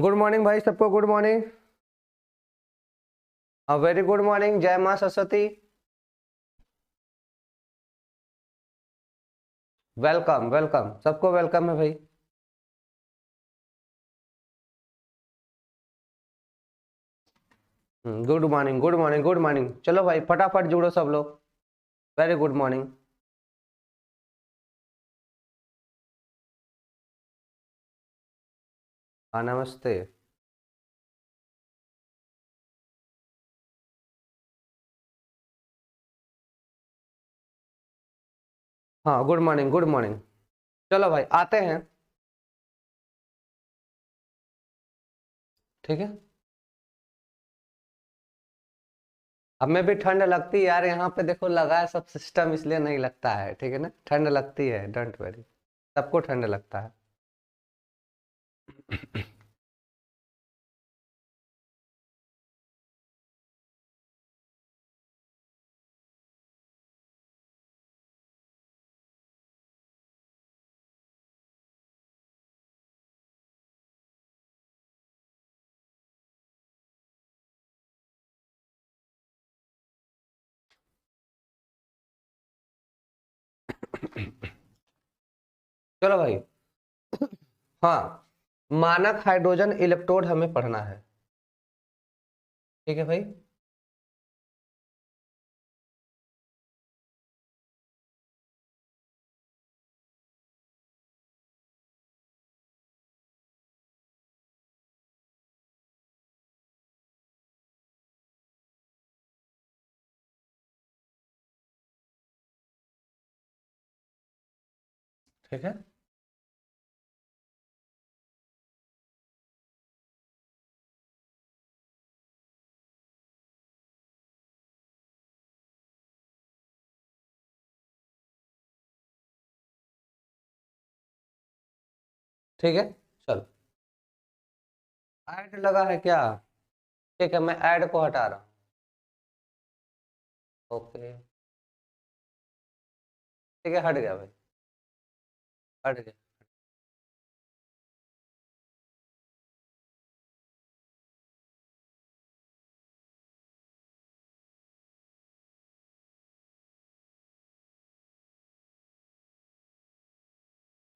Good morning भाई सबको, good morning, very good morning. जय माँ सरस्वती। वेलकम वेलकम, सबको वेलकम है भाई। Good morning good morning good morning. चलो भाई फटाफट जुड़ो सब लोग। Very good morning. हाँ नमस्ते। हाँ गुड मॉर्निंग गुड मॉर्निंग। चलो भाई आते हैं। ठीक है। हमें भी ठंड लगती है यार, यहाँ पे देखो लगा है सब सिस्टम, इसलिए नहीं लगता है। ठीक है ना, ठंड लगती है, डोंट वरी। सबको ठंड लगता है। चलो भाई। हाँ, मानक हाइड्रोजन इलेक्ट्रोड हमें पढ़ना है। ठीक है भाई। ठीक है। ठीक है। चलो, ऐड लगा है क्या? ठीक है, मैं ऐड को हटा रहा हूँ। ओके। ठीक है, हट गया भाई, हट गया।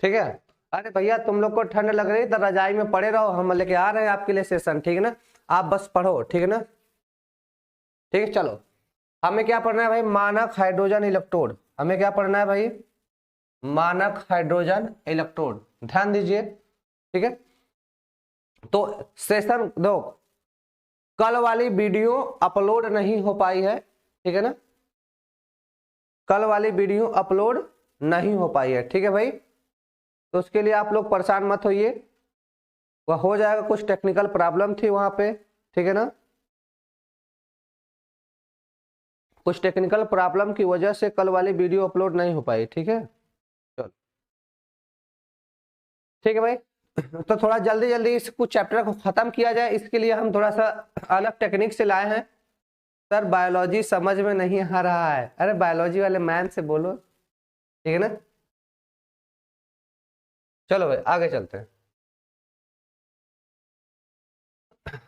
ठीक है। अरे भैया तुम लोग को ठंड लग रही तो रजाई में पड़े रहो, हम लेके आ रहे हैं आपके लिए सेशन। ठीक है ना, आप बस पढ़ो। ठीक है ना। ठीक है चलो। हमें क्या पढ़ना है भाई? मानक हाइड्रोजन इलेक्ट्रोड। हमें क्या पढ़ना है भाई? मानक हाइड्रोजन इलेक्ट्रोड। ध्यान दीजिए। ठीक है। तो सेशन दो, कल वाली वीडियो अपलोड नहीं हो पाई है। ठीक है ना, कल वाली वीडियो अपलोड नहीं हो पाई है। ठीक है भाई, तो उसके लिए आप लोग परेशान मत होइए, वह हो जाएगा। कुछ टेक्निकल प्रॉब्लम थी वहां पे। ठीक है ना, कुछ टेक्निकल प्रॉब्लम की वजह से कल वाली वीडियो अपलोड नहीं हो पाई। ठीक है। चलो ठीक है भाई। तो थोड़ा जल्दी जल्दी इस कुछ चैप्टर को खत्म किया जाए, इसके लिए हम थोड़ा सा अलग टेक्निक से लाए हैं। सर बायोलॉजी समझ में नहीं आ रहा है, अरे बायोलॉजी वाले मैम से बोलो। ठीक है ना। चलो भाई आगे चलते हैं।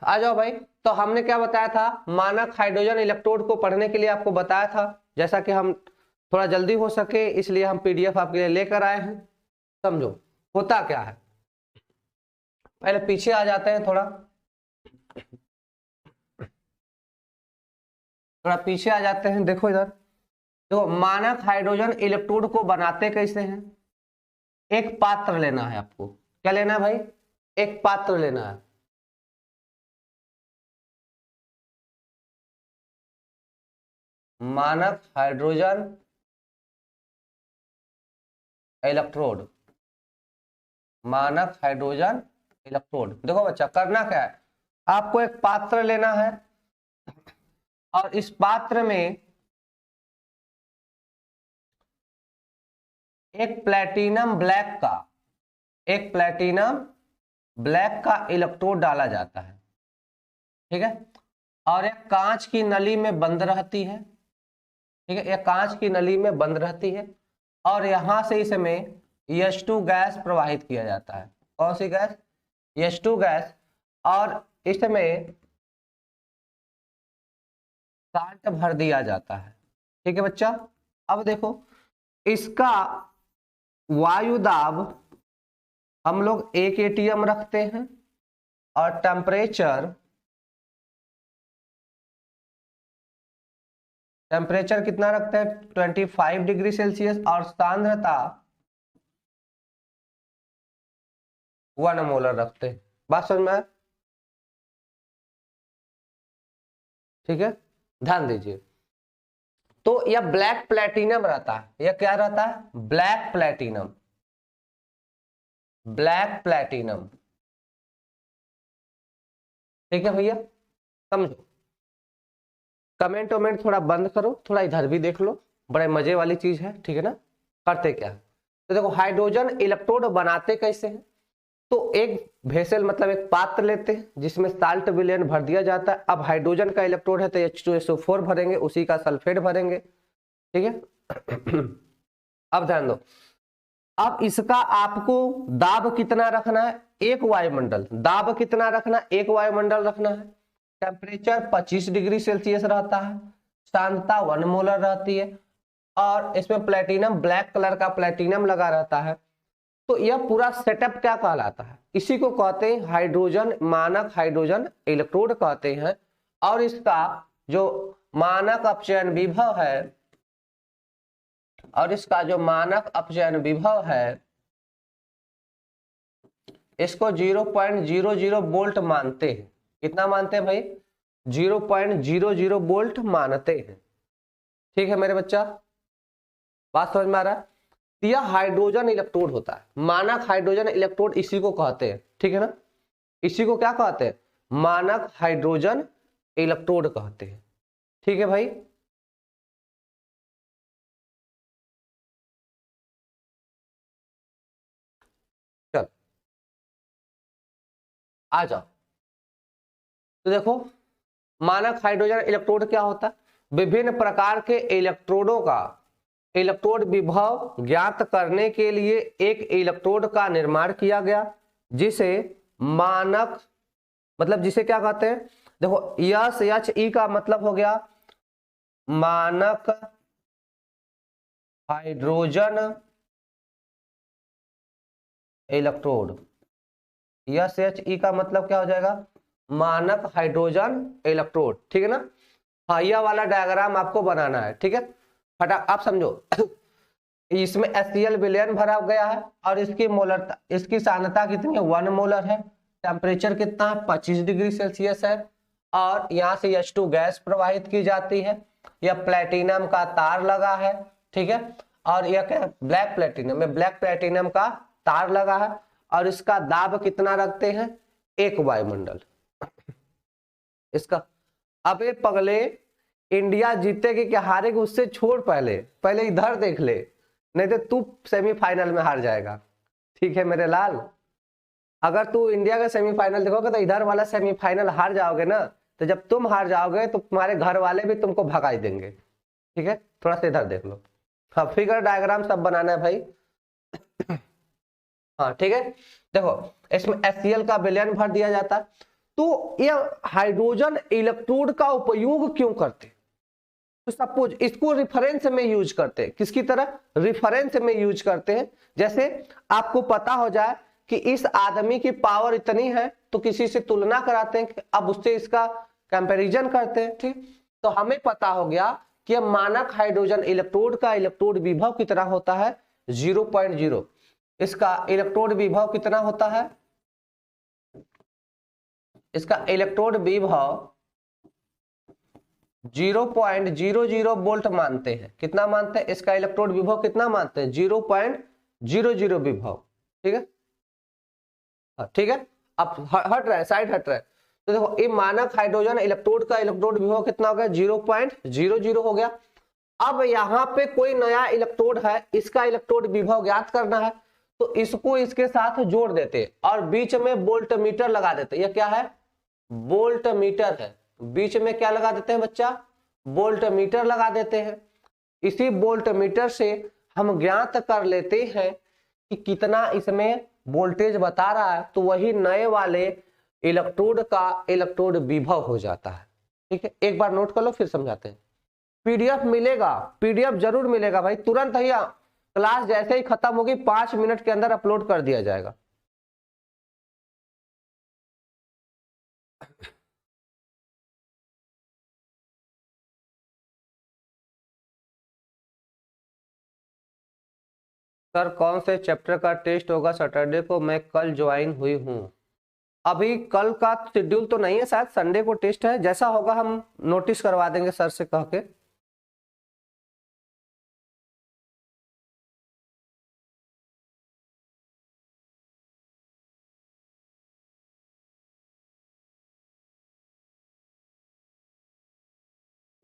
आ जाओ भाई। तो हमने क्या बताया था? मानक हाइड्रोजन इलेक्ट्रोड को पढ़ने के लिए आपको बताया था, जैसा कि हम थोड़ा जल्दी हो सके इसलिए हम पीडीएफ आपके लिए लेकर आए हैं। समझो होता क्या है। पहले पीछे आ जाते हैं, थोड़ा थोड़ा पीछे आ जाते हैं। देखो इधर, देखो मानक हाइड्रोजन इलेक्ट्रोड को बनाते कैसे हैं। एक पात्र लेना है आपको। क्या लेना है भाई? एक पात्र लेना है। मानक हाइड्रोजन इलेक्ट्रोड, मानक हाइड्रोजन इलेक्ट्रोड। देखो बच्चा, करना क्या है, आपको एक पात्र लेना है और इस पात्र में एक प्लेटिनम ब्लैक का, एक प्लेटिनम ब्लैक का इलेक्ट्रोड डाला जाता है। ठीक है। और एक कांच की नली में बंद रहती है। ठीक है, एक कांच की नली में बंद रहती है और यहां से इसमें H2 गैस प्रवाहित किया जाता है। कौन सी गैस? H2 gas. और इसमें साल्ट भर दिया जाता है। ठीक है बच्चा। अब देखो इसका वायु दाब हम लोग 1 atm रखते हैं और टेम्परेचर कितना रखते हैं 25 डिग्री सेल्सियस और सांद्रता 1 मोलर रखते हैं। बात समझ में आया? ठीक है, ध्यान दीजिए। तो यह ब्लैक प्लेटिनम रहता है। यह क्या रहता है? Black platinum. Black platinum. ठीक है भैया, समझो। कमेंट वमेंट थोड़ा बंद करो, थोड़ा इधर भी देख लो, बड़े मजे वाली चीज है। ठीक है ना। करते क्या है, तो देखो हाइड्रोजन इलेक्ट्रोड बनाते कैसे हैं। तो एक वेसल मतलब एक पात्र लेते हैं जिसमें साल्ट विलयन भर दिया जाता है। अब हाइड्रोजन का इलेक्ट्रोड है तो H2SO4 भरेंगे, उसी का सल्फेट भरेंगे। ठीक है। अब ध्यान दो, अब इसका आपको दाब कितना रखना है? 1 वायुमंडल। दाब कितना रखना? 1 वायुमंडल रखना है। टेम्परेचर 25 डिग्री सेल्सियस रहता है, सांद्रता 1 मोलर रहती है और इसमें प्लेटिनम, ब्लैक कलर का प्लेटिनम लगा रहता है। तो यह पूरा सेटअप क्या कहलाता है? इसी को कहते हैं हाइड्रोजन, मानक हाइड्रोजन इलेक्ट्रोड कहते हैं। और इसका जो मानक अपचयन विभव है, और इसका जो मानक अपचयन विभव है, इसको 0.00 वोल्ट मानते हैं। कितना मानते हैं भाई? 0.00 वोल्ट मानते हैं। ठीक है मेरे बच्चा, बात समझ में आ रहा है? यह हाइड्रोजन इलेक्ट्रोड होता है, मानक हाइड्रोजन इलेक्ट्रोड इसी को कहते हैं। ठीक है ना, इसी को क्या कहते हैं? मानक हाइड्रोजन इलेक्ट्रोड कहते हैं। ठीक है भाई। चल आ जाओ। तो देखो मानक हाइड्रोजन इलेक्ट्रोड क्या होता है? विभिन्न प्रकार के इलेक्ट्रोडों का इलेक्ट्रोड विभव ज्ञात करने के लिए एक इलेक्ट्रोड का निर्माण किया गया, जिसे मानक मतलब जिसे क्या कहते हैं? देखो SHE का मतलब हो गया मानक हाइड्रोजन इलेक्ट्रोड। SHE का मतलब क्या हो जाएगा? मानक हाइड्रोजन इलेक्ट्रोड। ठीक है ना। हाँ, यह वाला डायग्राम आपको बनाना है। ठीक है, फटाक आप समझो। इसमें HCl विलयन भरा गया है और इसकी मोलरता, इसकी सांद्रता कितनी है? 1 मोलर है। टेम्परेचर कितना है? 25 डिग्री सेल्सियस है। और यहाँ से H2 गैस प्रवाहित की जाती है। यह प्लेटिनम का तार लगा है। ठीक है, और यह क्या? ब्लैक प्लेटिनम में ब्लैक प्लेटिनम का तार लगा है। और इसका दाब कितना रखते हैं? 1 वायुमंडल इसका। अब ये पगले इंडिया जीतेगी क्या हारेगी उससे छोड़, पहले पहले इधर देख ले, नहीं तो तू सेमीफाइनल में हार जाएगा। ठीक है मेरे लाल, अगर तू इंडिया का सेमीफाइनल देखोगे तो इधर वाला सेमीफाइनल हार जाओगे ना, तो जब तुम हार जाओगे तो तुम्हारे घर वाले भी तुमको भगाई देंगे। ठीक है, थोड़ा सा इधर देख लो। हाँ, फिगर डायग्राम सब बनाना है भाई। हाँ ठीक है, देखो इसमें HCl का विलयन भर दिया जाता है। तो ये हाइड्रोजन इलेक्ट्रोड का उपयोग क्यों करते? तो सपोज इसको रिफरेंस में यूज करते हैं। किसकी तरह? रिफरेंस में यूज करते हैं। जैसे आपको पता हो जाए कि इस आदमी की पावर इतनी है, तो किसी से तुलना कराते हैं, अब उससे इसका कंपैरिजन करते हैं। ठीक, तो हमें पता हो गया कि मानक हाइड्रोजन इलेक्ट्रोड का इलेक्ट्रोड विभव कितना होता है? 0.0। इसका इलेक्ट्रोड विभव कितना होता है? इसका इलेक्ट्रोड विभव 0.00 वोल्ट मानते हैं। कितना मानते हैं? इसका इलेक्ट्रोड विभव कितना मानते हैं? 0.00 विभव। ठीक है, ठीक है। अब हट रहा है, साइड हट रहा है। तो देखो ये मानक हाइड्रोजन इलेक्ट्रोड का इलेक्ट्रोड विभव कितना हो गया? 0.00 हो गया। अब यहाँ पे कोई नया इलेक्ट्रोड है, इसका इलेक्ट्रोड विभव ज्ञात करना है, तो इसको इसके साथ जोड़ देते और बीच में वोल्ट मीटर लगा देते। ये क्या है? वोल्ट मीटर है। बीच में क्या लगा देते हैं बच्चा? वोल्ट मीटर लगा देते हैं। इसी वोल्ट मीटर से हम ज्ञात कर लेते हैं कि कितना इसमें वोल्टेज बता रहा है। तो वही नए वाले इलेक्ट्रोड का इलेक्ट्रोड विभव हो जाता है। ठीक है, एक बार नोट कर लो फिर समझाते हैं। पीडीएफ मिलेगा, पीडीएफ जरूर मिलेगा भाई, तुरंत ही क्लास जैसे ही खत्म होगी 5 मिनट के अंदर अपलोड कर दिया जाएगा। सर कौन से चैप्टर का टेस्ट होगा सैटरडे को? मैं कल ज्वाइन हुई हूँ, अभी कल का शेड्यूल तो नहीं है, शायद संडे को टेस्ट है, जैसा होगा हम नोटिस करवा देंगे सर से कह के।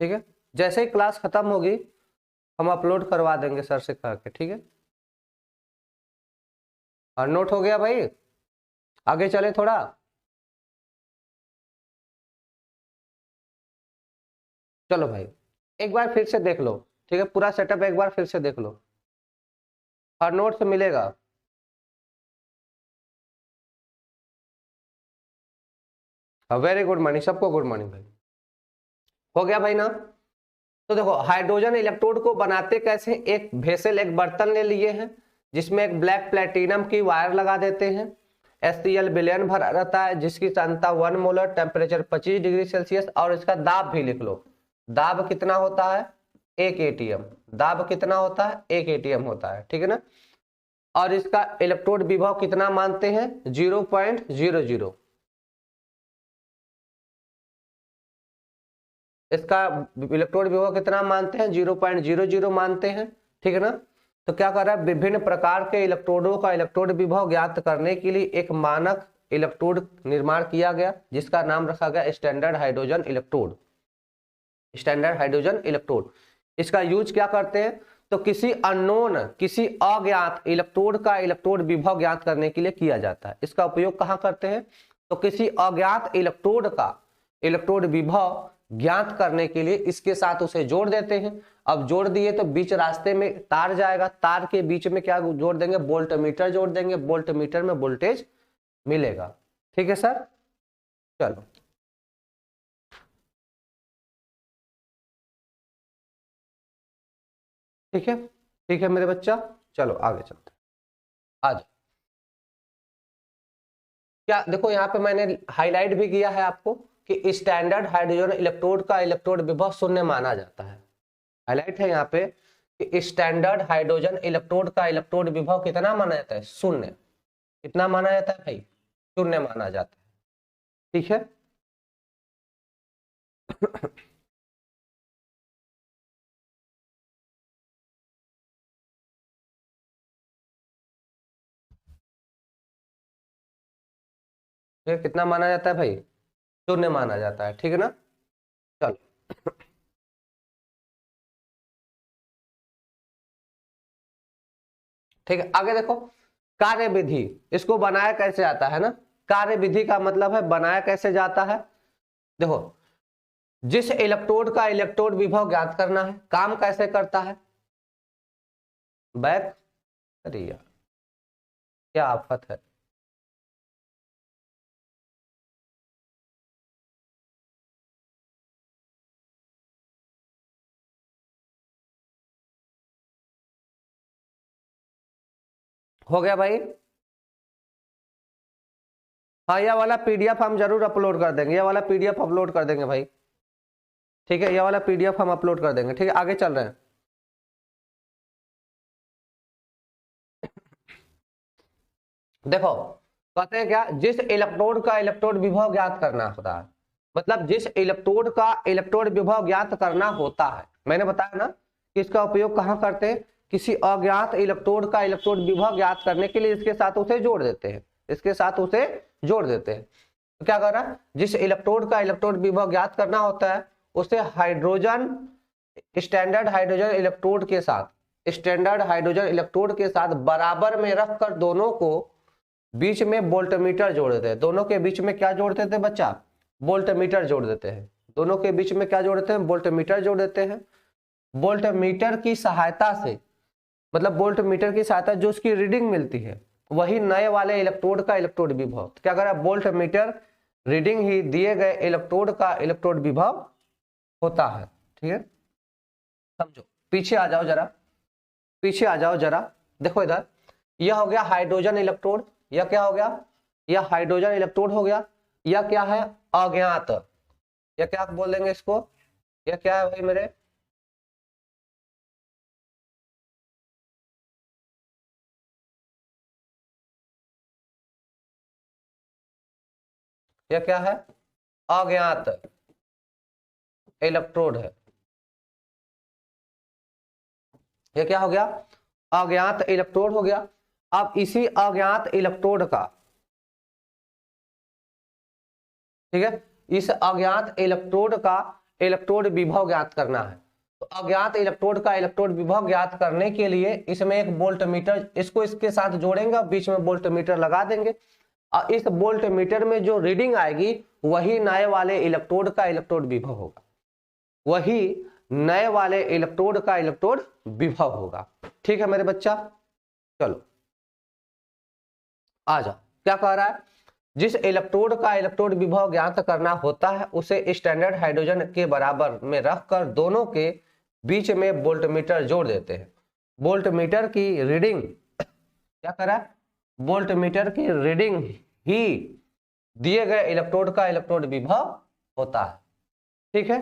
ठीक है, जैसे ही क्लास खत्म होगी हम अपलोड करवा देंगे सर से कह के। ठीक है, और नोट हो गया भाई, आगे चले थोड़ा। चलो भाई एक बार फिर से देख लो, ठीक है, पूरा सेटअप एक बार फिर से देख लो और नोट्स मिलेगा। वेरी गुड मॉर्निंग सबको, गुड मॉर्निंग भाई। हो गया भाई ना? तो देखो हाइड्रोजन इलेक्ट्रोड को बनाते कैसे, एक वेसल एक बर्तन ले लिए हैं जिसमें एक ब्लैक प्लेटिनम की वायर लगा देते हैं, HCl विलयन भरा रहता है जिसकी सांद्रता 1 मोलर, टेम्परेचर 25 डिग्री सेल्सियस, और इसका दाब भी लिख लो। दाब कितना होता है? 1 ATM। दाब कितना होता है? 1 ATM होता है, ठीक है ना। और इसका इलेक्ट्रोड विभव कितना मानते हैं? 0.00। इसका इलेक्ट्रोड विभव कितना मानते हैं? 0.00 मानते हैं, ठीक है ना। तो क्या कर रहा है, विभिन्न प्रकार के इलेक्ट्रोडों का इलेक्ट्रोड विभव ज्ञात करने के लिए एक मानक इलेक्ट्रोड निर्माण किया गया जिसका नाम रखा गया standard hydrogen electrode. Standard hydrogen electrode, इसका यूज क्या करते हैं? तो किसी अननोन, किसी अज्ञात इलेक्ट्रोड का इलेक्ट्रोड विभव ज्ञात करने के लिए किया जाता है। इसका उपयोग कहाँ करते हैं? तो किसी अज्ञात इलेक्ट्रोड का इलेक्ट्रोड विभव ज्ञात करने के लिए इसके साथ उसे जोड़ देते हैं। अब जोड़ दिए तो बीच रास्ते में तार जाएगा, तार के बीच में क्या जोड़ देंगे? वोल्टमीटर जोड़ देंगे, वोल्टमीटर में वोल्टेज मिलेगा। ठीक है सर, चलो ठीक है, ठीक है मेरे बच्चा, चलो आगे चलते हैं। आज क्या देखो यहाँ पे मैंने हाईलाइट भी किया है आपको कि स्टैंडर्ड हाइड्रोजन इलेक्ट्रोड का इलेक्ट्रोड विभव शून्य माना जाता है। हाईलाइट है यहाँ पे कि स्टैंडर्ड हाइड्रोजन इलेक्ट्रोड का इलेक्ट्रोड विभव कितना माना जाता है? शून्य। कितना माना जाता है भाई? शून्य माना जाता है, ठीक है। ये कितना माना जाता है भाई? शून्य माना जाता है, ठीक है ना। चलो ठीक है, आगे देखो कार्य विधि, इसको बनाया कैसे जाता है ना। कार्य विधि का मतलब है बनाया कैसे जाता है। देखो जिस इलेक्ट्रोड का इलेक्ट्रोड विभव ज्ञात करना है, काम कैसे करता है? बैक, अरे यार क्या आफत है। हो गया भाई। हाँ यह वाला पीडीएफ हम जरूर अपलोड कर देंगे, यह वाला पीडीएफ अपलोड कर देंगे भाई, ठीक है, यह वाला पीडीएफ हम अपलोड कर देंगे। ठीक है, आगे चल रहे हैं। देखो कहते हैं क्या, जिस इलेक्ट्रोड का इलेक्ट्रोड विभव ज्ञात करना होता है, मतलब जिस इलेक्ट्रोड का इलेक्ट्रोड विभव ज्ञात करना होता है, मैंने बताया ना कि इसका उपयोग कहाँ करते हैं? किसी अज्ञात इलेक्ट्रोड का इलेक्ट्रोड विभव ज्ञात करने के लिए इसके साथ उसे जोड़ देते हैं, इसके साथ उसे जोड़ देते हैं। तो क्या कर रहा है, जिस इलेक्ट्रोड का इलेक्ट्रोड विभव ज्ञात करना होता है उसे हाइड्रोजन, स्टैंडर्ड हाइड्रोजन इलेक्ट्रोड के साथ, स्टैंडर्ड हाइड्रोजन इलेक्ट्रोड के साथ बराबर में रखकर दोनों को बीच में वोल्टमीटर जोड़ देते हैं। दोनों के बीच में क्या जोड़ देते हैं बच्चा? वोल्टमीटर जोड़ देते हैं। दोनों के बीच में क्या जोड़ देते हैं? वोल्टमीटर जोड़ देते हैं। वोल्टमीटर की सहायता से, मतलब वोल्टमीटर की सहायता जो उसकी रीडिंग मिलती है वही नए वाले इलेक्ट्रोड का इलेक्ट्रोड विभव। क्या कर रहा है, वोल्टमीटर रीडिंग ही दिए गए इलेक्ट्रोड का इलेक्ट्रोड विभव होता है। ठीक है, समझो। पीछे आ जाओ जरा, पीछे आ जाओ जरा, देखो इधर, यह हो गया हाइड्रोजन इलेक्ट्रोड, यह क्या हो गया, यह हाइड्रोजन इलेक्ट्रोड हो गया। यह क्या है, अज्ञात, यह क्या बोल देंगे इसको, यह क्या है भाई मेरे, यह क्या है, अज्ञात इलेक्ट्रोड है। यह क्या हो गया, अज्ञात इलेक्ट्रोड हो गया। अब इसी अज्ञात इलेक्ट्रोड का, ठीक है, इस अज्ञात इलेक्ट्रोड का इलेक्ट्रोड विभव ज्ञात करना है। तो अज्ञात इलेक्ट्रोड का इलेक्ट्रोड विभव ज्ञात करने के लिए इसमें एक वोल्ट मीटर, इसको इसके साथ जोड़ेंगे और बीच में वोल्ट मीटर लगा देंगे, और इस वोल्ट मीटर में जो रीडिंग आएगी वही नए वाले इलेक्ट्रोड का इलेक्ट्रोड विभव होगा, वही नए वाले इलेक्ट्रोड का इलेक्ट्रोड विभव होगा। ठीक है मेरे बच्चा, चलो आ जाओ। क्या कह रहा है, जिस इलेक्ट्रोड का इलेक्ट्रोड विभव ज्ञात करना होता है उसे स्टैंडर्ड हाइड्रोजन के बराबर में रखकर दोनों के बीच में वोल्टमीटर जोड़ देते हैं। वोल्टमीटर की रीडिंग, क्या कर रहा है, वोल्टमीटर की रीडिंग ही दिए गए इलेक्ट्रोड का इलेक्ट्रोड विभव होता है। ठीक है,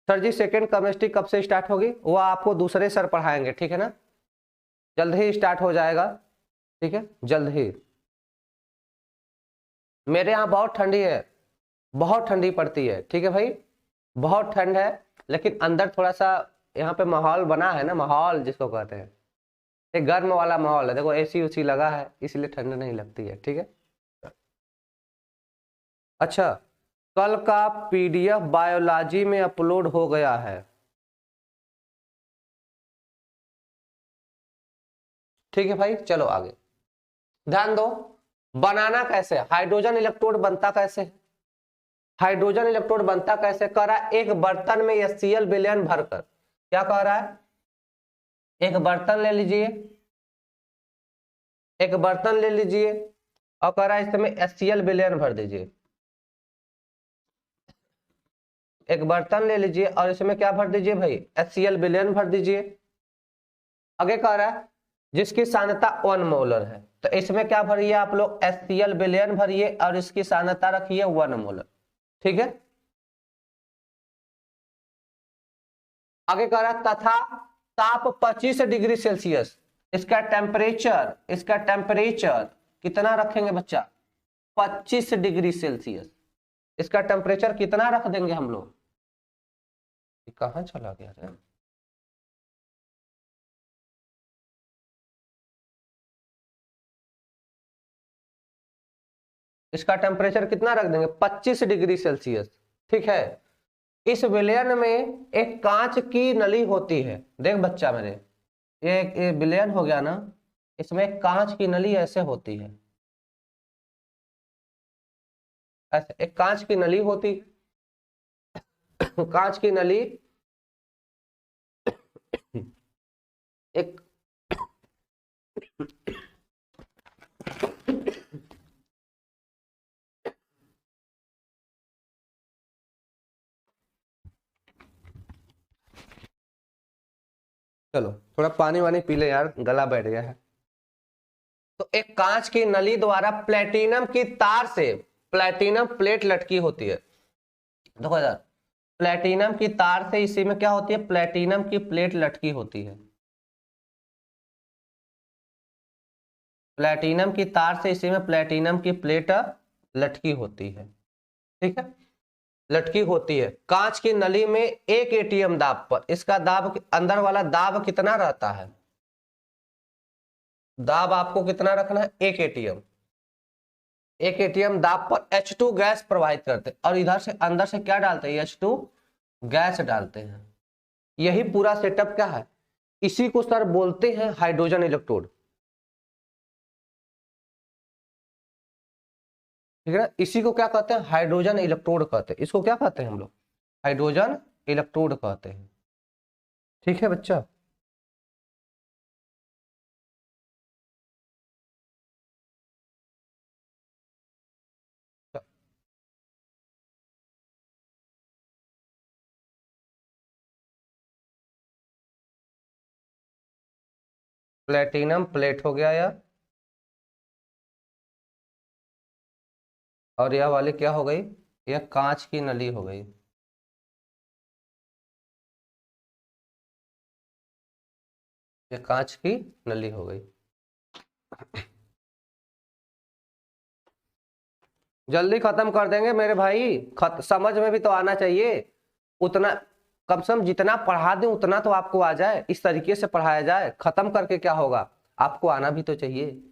सर जी सेकेंड केमिस्ट्री कब से स्टार्ट होगी, वो आपको दूसरे सर पढ़ाएंगे, ठीक है ना, जल्द ही स्टार्ट हो जाएगा। ठीक है, जल्द ही। मेरे यहाँ बहुत ठंडी है, बहुत ठंडी पड़ती है, ठीक है भाई, बहुत ठंड है, लेकिन अंदर थोड़ा सा यहाँ पे माहौल बना है ना, माहौल जिसको कहते हैं, एक गर्म वाला माहौल है, देखो एसी उसी लगा है इसलिए ठंड नहीं लगती है। ठीक है, अच्छा, कल का पीडीएफ बायोलॉजी में अपलोड हो गया है। ठीक है भाई, चलो आगे ध्यान दो। बनाना कैसे, हाइड्रोजन इलेक्ट्रोड बनता कैसे, हाइड्रोजन इलेक्ट्रोड बनता कैसे, कह रहा है एक बर्तन में HCl विलयन भरकर, क्या कह रहा है, एक बर्तन ले लीजिए, एक बर्तन ले लीजिए और कह रहा है इसमें HCl विलयन भर दीजिए। एक बर्तन ले लीजिए और इसमें क्या भर दीजिए भाई, HCl विलयन भर दीजिए। आगे कह रहा है जिसकी सांद्रता 1 मोलर है, तो इसमें क्या भरिए आप लोग, HCl विलयन भरिए और इसकी सांद्रता रखिए 1 मोलर। ठीक है, आगे कह रहा है तथा ताप 25 डिग्री सेल्सियस, इसका टेम्परेचर, इसका टेम्परेचर कितना रखेंगे बच्चा, 25 डिग्री सेल्सियस, इसका टेम्परेचर कितना रख देंगे हम लोग, कहां चला गया रे? इसका टेम्परेचर कितना रख देंगे, 25 डिग्री सेल्सियस। ठीक है, इस विलयन में एक कांच की नली होती है, देख बच्चा मेरे, ये विलयन हो गया ना, इसमें एक कांच की नली ऐसे होती है, ऐसे एक कांच की नली होती कांच की नली एक चलो थोड़ा पानी वानी पी ले यार, गला बैठ गया है। तो एक कांच की नली द्वारा प्लेटिनम की तार से प्लेटिनम प्लेट लटकी होती है, देखो इधर, प्लेटिनम की तार से इसी में क्या होती है, प्लेटिनम की प्लेट लटकी होती है, प्लेटिनम की तार से इसी में प्लेटिनम की प्लेट लटकी होती है। ठीक है, लटकी होती है कांच की नली में 1 ATM दाब पर, इसका दाब अंदर वाला दाब कितना रहता है, दाब आपको कितना रखना है, 1 ATM, 1 ATM दाब पर H2 गैस प्रवाहित करते हैं और इधर से अंदर से क्या डालते हैं, H2 गैस डालते हैं। यही पूरा सेटअप क्या है, इसी को सर बोलते हैं हाइड्रोजन इलेक्ट्रोड। ठीक है ना, इसी को क्या कहते हैं, हाइड्रोजन इलेक्ट्रोड कहते हैं, इसको क्या कहते हैं हम लोग, हाइड्रोजन इलेक्ट्रोड कहते हैं। ठीक है बच्चा, प्लेटिनम प्लेट हो गया यह, और यह वाली क्या हो गई, यह कांच की नली हो गई। यह कांच की नली हो गई। जल्दी खत्म कर देंगे मेरे भाई, समझ में भी तो आना चाहिए उतना, कम से कम जितना पढ़ा दें उतना तो आपको आ जाए, इस तरीके से पढ़ाया जाए, खत्म करके क्या होगा, आपको आना भी तो चाहिए।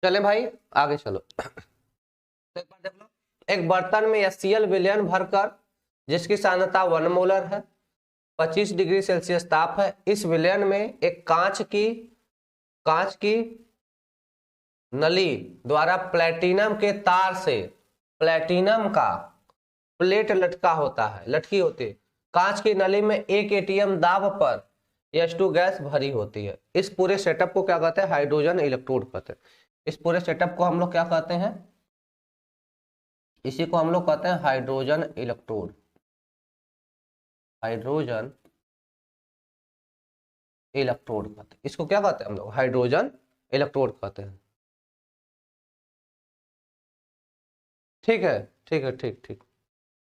चले भाई आगे चलो। तो एक बार देख लो, एक बर्तन में HCl विलयन भरकर, जिसकी सांद्रता 1 मोलर है, 25 डिग्री सेल्सियस ताप है, इस विलयन में एक कांच की नली द्वारा प्लेटिनम के तार से प्लेटिनम का प्लेट लटका होता है, लटकी होती है। कांच की नली में 1 atm दाब पर H2 गैस भरी होती है। इस पूरे सेटअप को क्या कहते हैं, हाइड्रोजन इलेक्ट्रोड कहते हैं। इस पूरे सेटअप को हम लोग क्या कहते हैं, इसी को हम लोग कहते हैं हाइड्रोजन इलेक्ट्रोड। हाइड्रोजन इलेक्ट्रोड कहते हैं इसको, क्या कहते हैं हम लोग, हाइड्रोजन इलेक्ट्रोड कहते हैं। ठीक है, ठीक है, ठीक ठीक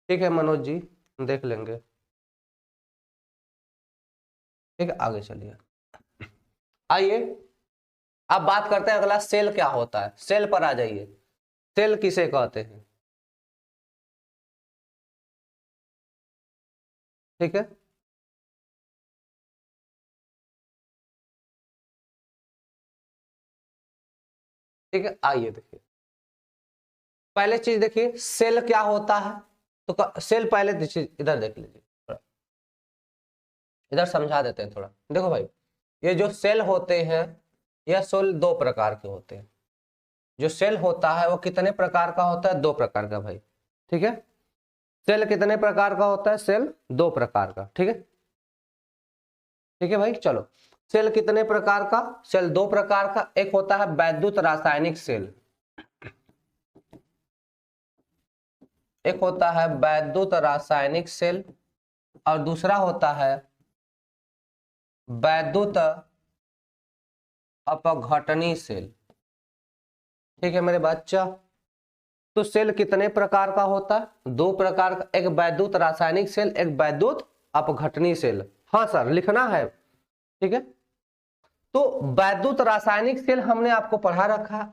ठीक है मनोज जी, देख लेंगे। ठीक है, आगे चलिए। आइए अब बात करते हैं अगला, सेल क्या होता है। सेल पर आ जाइए। सेल किसे कहते हैं, ठीक है। ठीक है, आइए देखिए, पहले चीज देखिए सेल क्या होता है। तो सेल पहले इधर देख लीजिए, इधर समझा देते हैं थोड़ा। देखो भाई, ये जो सेल होते हैं, यह सेल 2 प्रकार के होते हैं। जो सेल होता है वो कितने प्रकार का होता है, 2 प्रकार का भाई, ठीक है। सेल कितने प्रकार का होता है, सेल 2 प्रकार का, ठीक है। ठीक है भाई, चलो सेल कितने प्रकार का, सेल 2 प्रकार का। एक होता है वैद्युत रासायनिक सेल, एक होता है वैद्युत रासायनिक सेल, और दूसरा होता है वैद्युत अपघटनी सेल। ठीक है मेरे बच्चा, तो सेल कितने प्रकार का होता है, 2 प्रकार का, एक वैद्युत रासायनिक सेल, एक वैद्युत अपघटनी सेल। हाँ सर लिखना है, ठीक है। तो वैद्युत रासायनिक सेल हमने आपको पढ़ा रखा है,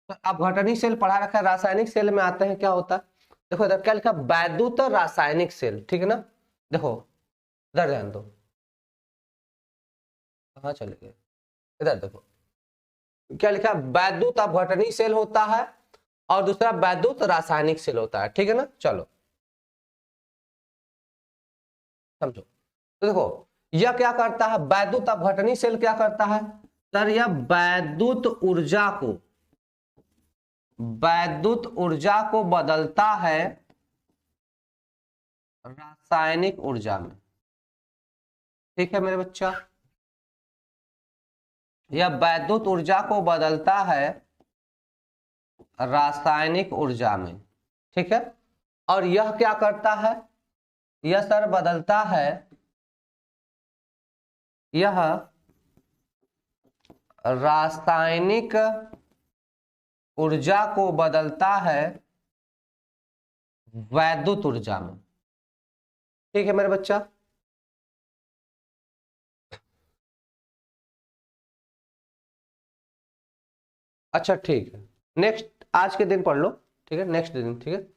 तो अपघटनी सेल पढ़ा रखा है। रासायनिक सेल में आते हैं क्या होता है, देखो इधर क्या लिखा, वैद्युत रासायनिक सेल, ठीक है ना। देखो इधर ध्यान दो, कहाँ चले गए, इधर देखो क्या लिखा, वैद्युत अपघटनी सेल होता है और दूसरा वैद्युत रासायनिक सेल होता है, ठीक है ना। चलो समझो, तो देखो यह क्या करता है, वैद्युत अपघटनी सेल क्या करता है सर, यह वैद्युत ऊर्जा को बदलता है रासायनिक ऊर्जा में। ठीक है मेरे बच्चा, यह वैद्युत ऊर्जा को बदलता है रासायनिक ऊर्जा में, ठीक है। और यह क्या करता है, यह सर बदलता है, यह रासायनिक ऊर्जा को बदलता है वैद्युत ऊर्जा में। ठीक है मेरे बच्चा, अच्छा ठीक है, नेक्स्ट आज के दिन पढ़ लो, ठीक है, नेक्स्ट दिन, ठीक है।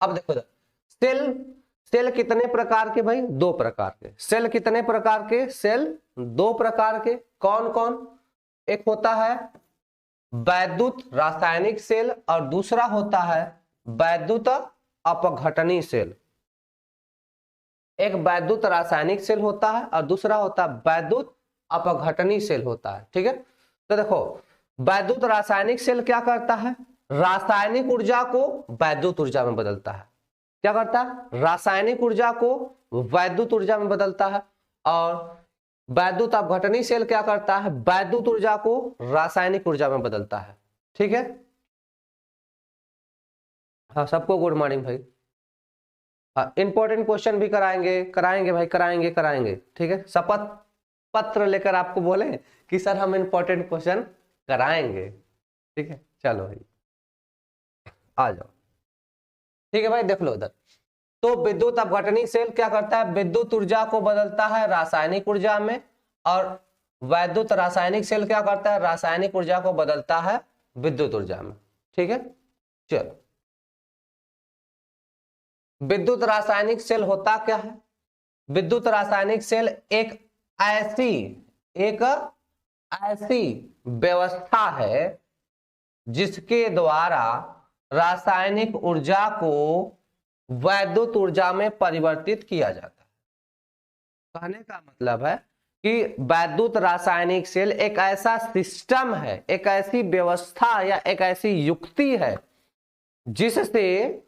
अब देखो सेल, सेल कितने प्रकार के भाई, 2 प्रकार के। सेल कितने प्रकार के, सेल 2 प्रकार के। कौन कौन, एक होता है वैद्युत रासायनिक सेल और दूसरा होता है वैद्युत अपघटनी सेल। एक वैद्युत रासायनिक सेल होता है और दूसरा होता है वैद्युत अपघटनी सेल होता है, ठीक है। तो देखो वैद्युत रासायनिक सेल क्या करता है, रासायनिक ऊर्जा को वैद्युत ऊर्जा में बदलता है। क्या करता है, रासायनिक ऊर्जा को वैद्युत ऊर्जा में बदलता है। और वैद्युत अपघटनी सेल क्या करता है, वैद्युत ऊर्जा को रासायनिक ऊर्जा में बदलता है। ठीक है, हाँ सबको गुड मॉर्निंग भाई। हाँ इंपॉर्टेंट क्वेश्चन भी कराएंगे, कराएंगे भाई, कराएंगे कराएंगे। ठीक है, शपथ पत्र लेकर आपको बोले कि सर हम इंपॉर्टेंट क्वेश्चन कराएंगे। ठीक है, चलो भाई आ जाओ। ठीक है भाई, देख लो इधर। तो विद्युत अपघटनी सेल क्या करता है, विद्युत ऊर्जा को बदलता है रासायनिक ऊर्जा में, और वैद्युत रासायनिक सेल क्या करता है, रासायनिक ऊर्जा को बदलता है विद्युत ऊर्जा में। ठीक है, चलो विद्युत रासायनिक सेल होता क्या है, विद्युत रासायनिक सेल एक ऐसी व्यवस्था है जिसके द्वारा रासायनिक ऊर्जा को वैद्युत ऊर्जा में परिवर्तित किया जाता है। कहने का मतलब है कि वैद्युत रासायनिक सेल एक ऐसा सिस्टम है, एक ऐसी व्यवस्था या एक ऐसी युक्ति है जिससे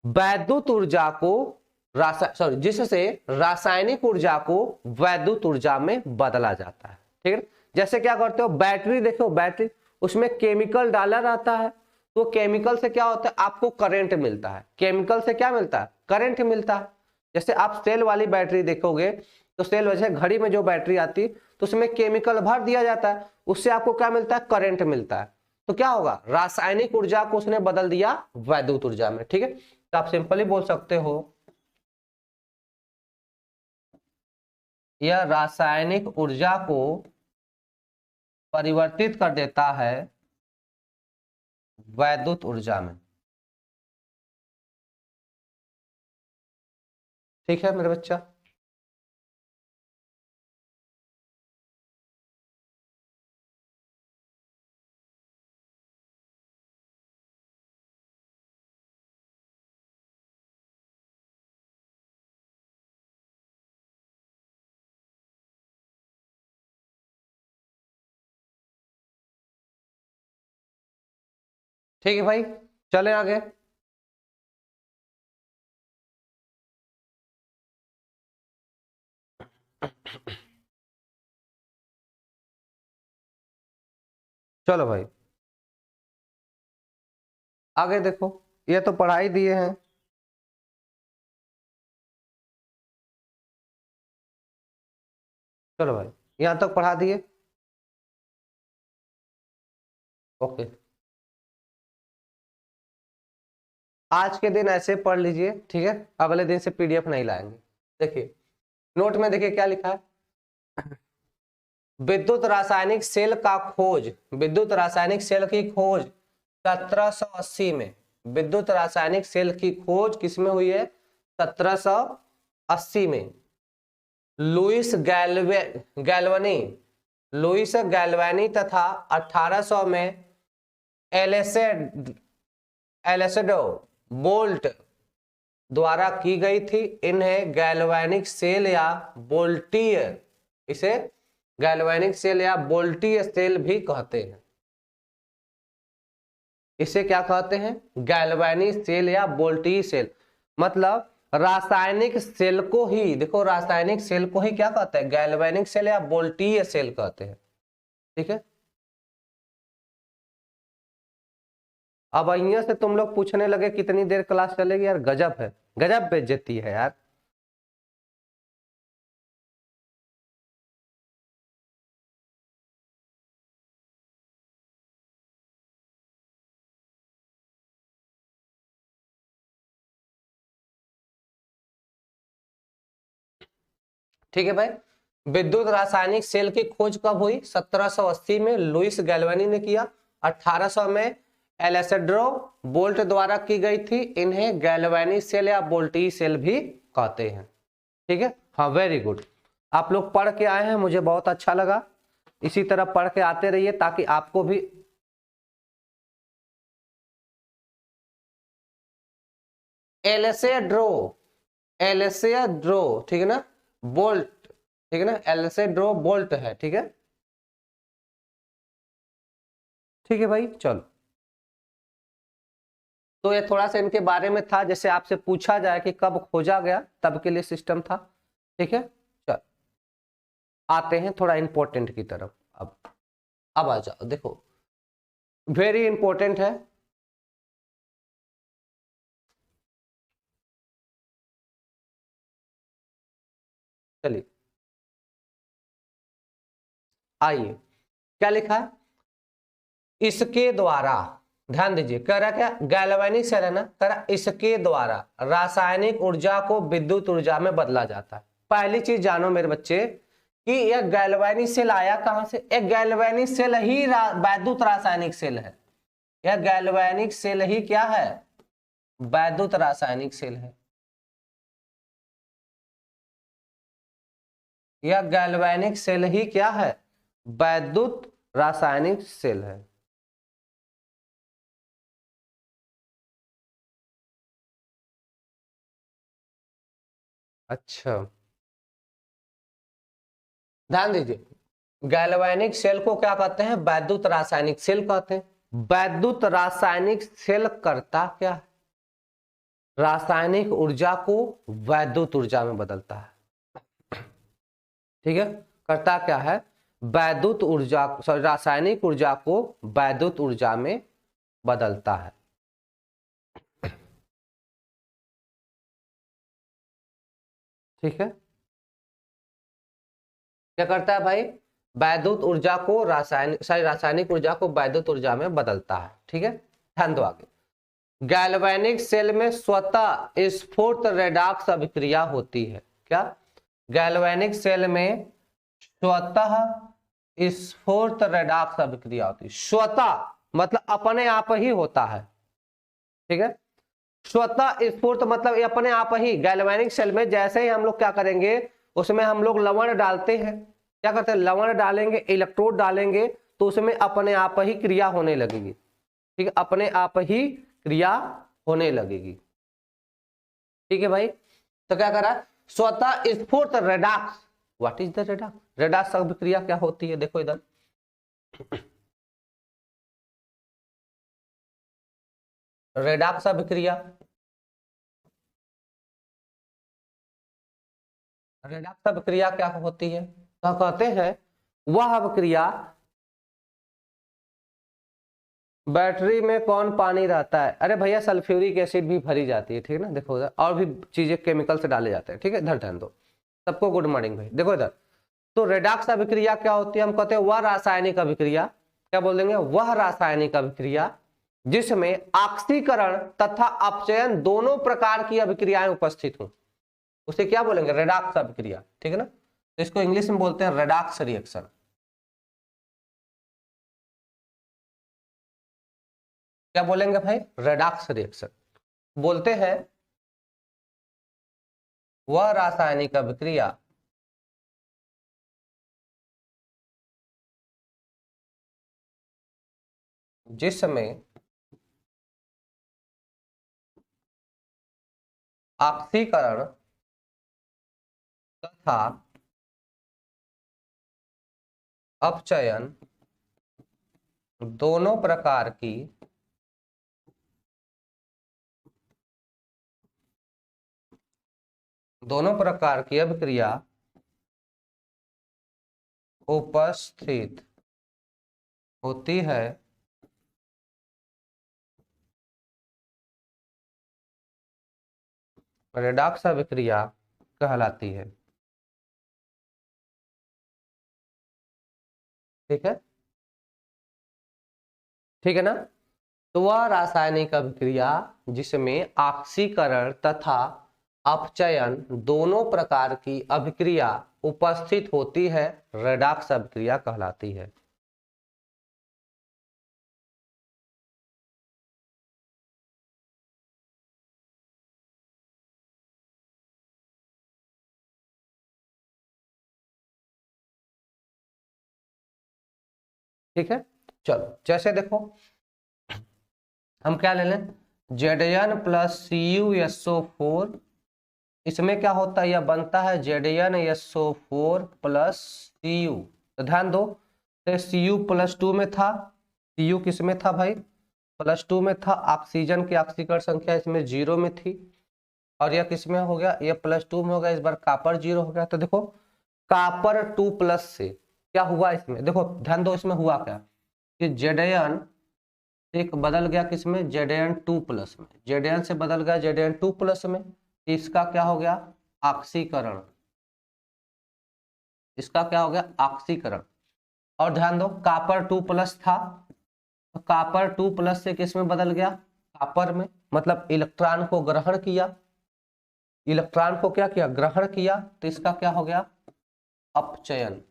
वैद्युत ऊर्जा को जिससे रासायनिक ऊर्जा को वैद्युत ऊर्जा में बदला जाता है। ठीक है, जैसे क्या करते हो, बैटरी देखो, बैटरी उसमें केमिकल डाला रहता है, तो केमिकल से क्या होता है, आपको करंट मिलता है। केमिकल से क्या मिलता है, करंट मिलता है। जैसे आप सेल वाली बैटरी देखोगे तो सेल वजह घड़ी में जो बैटरी आती है तो उसमें केमिकल भर दिया जाता है, उससे आपको क्या मिलता है, करंट मिलता है। तो क्या होगा, रासायनिक ऊर्जा को उसने बदल दिया वैद्युत ऊर्जा में। ठीक है, तो आप सिंपली बोल सकते हो यह रासायनिक ऊर्जा को परिवर्तित कर देता है वैद्युत ऊर्जा में। ठीक है मेरे बच्चा, ठीक है भाई, चले आगे। चलो भाई आगे देखो, ये तो पढ़ाई दिए हैं। चलो भाई यहां तक पढ़ा दिए, ओके। आज के दिन ऐसे पढ़ लीजिए, ठीक है, अगले दिन से पीडीएफ नहीं लाएंगे। देखिए नोट में देखिए क्या लिखा है, विद्युत रासायनिक सेल का खोज, विद्युत रासायनिक सेल की खोज 1780 में, विद्युत रासायनिक सेल की खोज किसमें हुई है, 1780 में। गैल्वनी लुइस गैल्वानी तथा 1800 में एलेसेडो बोल्ट द्वारा की गई थी। इन्हें गैल्वेनिक सेल या बोल्टीय, इसे गैल्वेनिक सेल या बोल्टीय सेल भी कहते हैं। इसे क्या कहते हैं, गैल्वेनिक सेल या बोल्टीय सेल। मतलब रासायनिक सेल को ही, देखो रासायनिक सेल को ही क्या कहते हैं, गैल्वेनिक सेल या बोल्टीय सेल कहते हैं। ठीक है, अब अहियां से तुम लोग पूछने लगे कितनी देर क्लास चलेगी, यार गजब है, गजब बेइज्जती है यार। ठीक है भाई, विद्युत रासायनिक सेल की खोज कब हुई, 1780 में लुइस गैल्वानी ने किया। 1800 में एलेसेड्रो बोल्ट द्वारा की गई थी। इन्हें गैल्वानी सेल या बोल्टी सेल भी कहते हैं। ठीक है, हाँ वेरी गुड, आप लोग पढ़ के आए हैं, मुझे बहुत अच्छा लगा। इसी तरह पढ़ के आते रहिए ताकि आपको भी एलेसेड्रो, एलेसेड्रो ठीक है ना, बोल्ट, ठीक है ना, एलेसेड्रो बोल्ट है। ठीक है, ठीक है भाई चलो। तो ये थोड़ा सा इनके बारे में था, जैसे आपसे पूछा जाए कि कब खोजा गया, तब के लिए सिस्टम था। ठीक है, चलो। आते हैं थोड़ा इंपॉर्टेंट की तरफ। अब आ जाओ, देखो वेरी इंपॉर्टेंट है। चलिए आइए, क्या लिखा है, इसके द्वारा, ध्यान दीजिए, कह रहा क्या, गैल्वेनिक सेल है ना, कह रहा इसके द्वारा रासायनिक ऊर्जा को विद्युत ऊर्जा में बदला जाता है। पहली चीज जानो मेरे बच्चे कि यह गैल्वेनिक सेल आया कहां से, एक गैल्वेनिक सेल ही वैद्युत रासायनिक सेल है। यह गैल्वेनिक सेल ही क्या है, वैद्युत रासायनिक सेल है। यह गैल्वेनिक सेल ही क्या है, वैद्युत रासायनिक सेल है। अच्छा ध्यान दीजिए, गैल्वेनिक सेल को क्या कहते हैं, वैद्युत रासायनिक सेल कहते हैं। वैद्युत रासायनिक सेल करता क्या है, रासायनिक ऊर्जा को वैद्युत ऊर्जा में बदलता है। ठीक है, करता क्या है, वैद्युत ऊर्जा, रासायनिक ऊर्जा को वैद्युत ऊर्जा में बदलता है। ठीक है, क्या करता है भाई, वैद्युत ऊर्जा को रासायनिक ऊर्जा को वैद्युत ऊर्जा में बदलता है। ठीक है, ध्यान दो आगे। गैल्वेनिक सेल में स्वतः स्फूर्त रेडॉक्स अभिक्रिया होती है। क्या, गैल्वेनिक सेल में स्वतः स्फूर्त रेडॉक्स अभिक्रिया होती है। स्वतः मतलब अपने आप ही होता है। ठीक है, स्वतः स्फूर्त मतलब ये अपने आप ही, गैल्वेनिक सेल में जैसे ही हम लोग क्या करेंगे, उसमें हम लोग लवण डालते हैं, क्या करते हैं, लवण डालेंगे, इलेक्ट्रोड डालेंगे, तो उसमें अपने आप ही क्रिया होने लगेगी। ठीक है, अपने आप ही क्रिया होने लगेगी। ठीक है भाई, तो क्या करा, स्वतः स्फूर्त redox. What is the redox, redox अभिक्रिया क्या होती है, देखो इधर, रेडॉक्स अभिक्रिया, रेडॉक्स अभिक्रिया क्या होती है, तो कहते हैं वह अभिक्रिया, बैटरी में कौन पानी रहता है, अरे भैया सल्फ्यूरिक एसिड भी भरी जाती है। ठीक है ना, देखो इधर और भी चीजें केमिकल से डाले जाते हैं। ठीक है, इधर ध्यान दो, सबको गुड मॉर्निंग भाई। देखो इधर, तो रेडॉक्स अभिक्रिया क्या होती है, हम कहते हैं वह रासायनिक अभिक्रिया, क्या बोल देंगे, वह रासायनिक अभिक्रिया जिसमें ऑक्सीकरण तथा अपचयन दोनों प्रकार की अभिक्रियाएं उपस्थित हों, उसे क्या बोलेंगे, रेडॉक्स अभिक्रिया। ठीक है ना, तो इसको इंग्लिश में बोलते हैं रेडॉक्स रिएक्शन। क्या बोलेंगे भाई, रेडॉक्स रिएक्शन बोलते हैं वह रासायनिक अभिक्रिया जिसमें ऑक्सीकरण तथा अपचयन दोनों प्रकार की अभिक्रिया उपस्थित होती है, रेडॉक्स अभिक्रिया कहलाती है। ठीक है, ठीक है ना, तो वह रासायनिक अभिक्रिया जिसमें ऑक्सीकरण तथा अपचयन दोनों प्रकार की अभिक्रिया उपस्थित होती है, रेडॉक्स अभिक्रिया कहलाती है। ठीक है, चलो जैसे देखो, हम क्या ले लें, Zn+Cu इसमें क्या होता है, यह बनता है ZnSO4 प्लस Cu। तो ध्यान दो, तो Cu+2 में था, Cu किस में था भाई, +2 में था, ऑक्सीजन की ऑक्सीकरण संख्या इसमें 0 में थी, और यह किस में हो गया, यह +2 में हो गया, इस बार कॉपर 0 हो गया। तो देखो कॉपर 2+ से क्या हुआ इसमें, देखो ध्यान दो इसमें हुआ क्या कि Zn एक बदल गया किसमें, Zn2+ में, Zn से बदल गया Zn2+ में, इसका क्या हो गया ऑक्सीकरण, इसका क्या हो गया ऑक्सीकरण। और ध्यान दो कॉपर 2+ था, तो कॉपर 2+ से किस में बदल गया, कॉपर में, मतलब इलेक्ट्रॉन को ग्रहण किया, इलेक्ट्रॉन को क्या किया ग्रहण किया, तो इसका क्या हो गया अपचयन,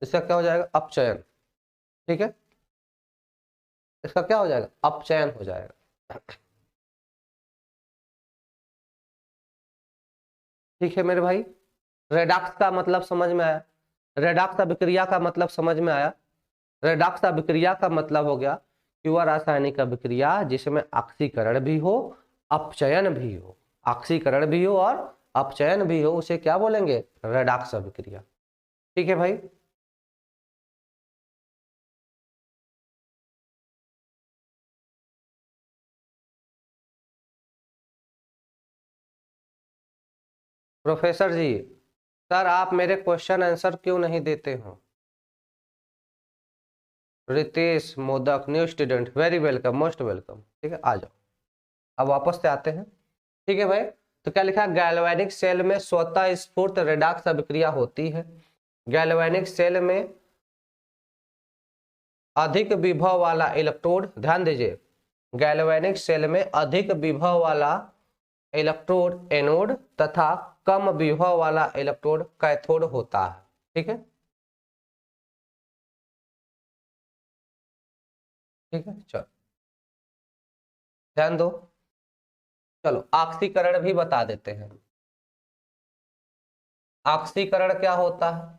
इसका क्या हो जाएगा अपचयन, ठीक है, इसका क्या हो जाएगा अपचयन हो जाएगा। ठीक है मेरे भाई, रेडॉक्स का मतलब समझ में आया, रेडॉक्स अभिक्रिया का मतलब समझ में आया। रेडॉक्स अभिक्रिया का मतलब हो गया कि वह रासायनिक अभिक्रिया जिसमें ऑक्सीकरण भी हो अपचयन भी हो, ऑक्सीकरण भी हो और अपचयन भी हो, उसे क्या बोलेंगे रेडॉक्स अभिक्रिया। ठीक है भाई, प्रोफेसर जी सर आप मेरे क्वेश्चन आंसर क्यों नहीं देते हो। Ritesh Modak new student, very welcome most welcome. ठीक है आ जाओ, अब वापस से आते हैं। ठीक है भाई, तो क्या लिखा गैल्वेनिक सेल में स्वतः स्फूर्त रेडॉक्स अभिक्रिया होती है। गैल्वेनिक सेल में अधिक विभव वाला इलेक्ट्रोड, ध्यान दीजिए गैल्वेनिक सेल में अधिक विभव वाला इलेक्ट्रोड एनोड तथा कम विभव वाला इलेक्ट्रोड कैथोड होता है। ठीक है, ठीक है चलो ध्यान दो, चलो ऑक्सीकरण भी बता देते हैं। ऑक्सीकरण क्या होता है,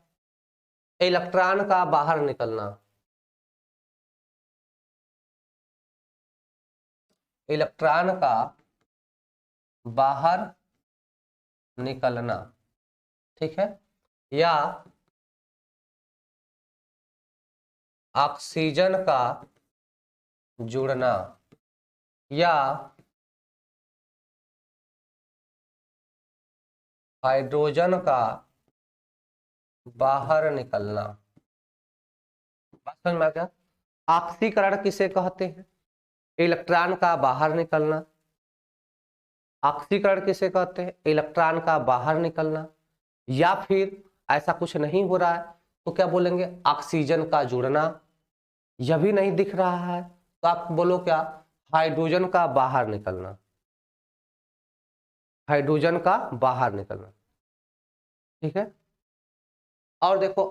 इलेक्ट्रॉन का बाहर निकलना, इलेक्ट्रॉन का बाहर निकलना, ठीक है, या ऑक्सीजन का जुड़ना, या हाइड्रोजन का बाहर निकलना। बात समझ में आ गया, ऑक्सीकरण किसे कहते हैं, इलेक्ट्रॉन का बाहर निकलना, ऑक्सीकरण किसे कहते हैं इलेक्ट्रॉन का बाहर निकलना, या फिर ऐसा कुछ नहीं हो रहा है तो क्या बोलेंगे ऑक्सीजन का जुड़ना, यह भी नहीं दिख रहा है तो आप बोलो क्या हाइड्रोजन का बाहर निकलना, हाइड्रोजन का बाहर निकलना। ठीक है, और देखो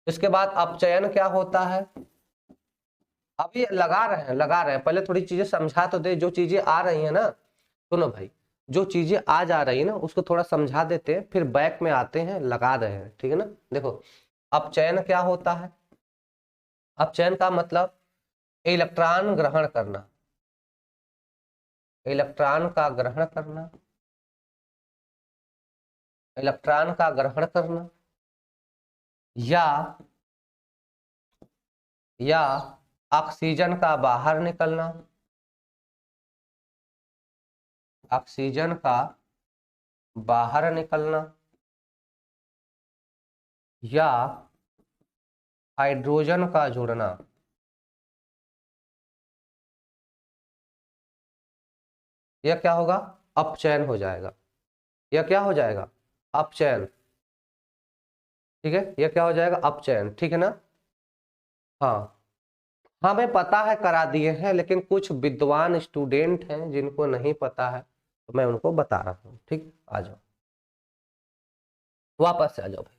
इसके बाद अपचयन क्या होता है, अभी लगा रहे हैं, पहले थोड़ी चीजें समझा तो दे, जो चीजें आ रही है ना, सुनो भाई जो चीजें आ जा रही है ना उसको थोड़ा समझा देते हैं, फिर बैक में आते हैं लगा रहे हैं। ठीक है ना, देखो अपचयन क्या होता है, अपचयन का मतलब इलेक्ट्रॉन ग्रहण करना, इलेक्ट्रॉन का ग्रहण करना, इलेक्ट्रॉन का ग्रहण करना, या या ऑक्सीजन का बाहर निकलना, ऑक्सीजन का बाहर निकलना, या हाइड्रोजन का जुड़ना। यह क्या होगा अपचयन हो जाएगा, यह क्या हो जाएगा अपचयन। ठीक है, यह क्या हो जाएगा अपचयन, ठीक है ना। हाँ हमें पता है करा दिए हैं, लेकिन कुछ विद्वान स्टूडेंट हैं जिनको नहीं पता है तो मैं उनको बता रहा हूँ। ठीक आ जाओ वापस से आ जाओ भाई,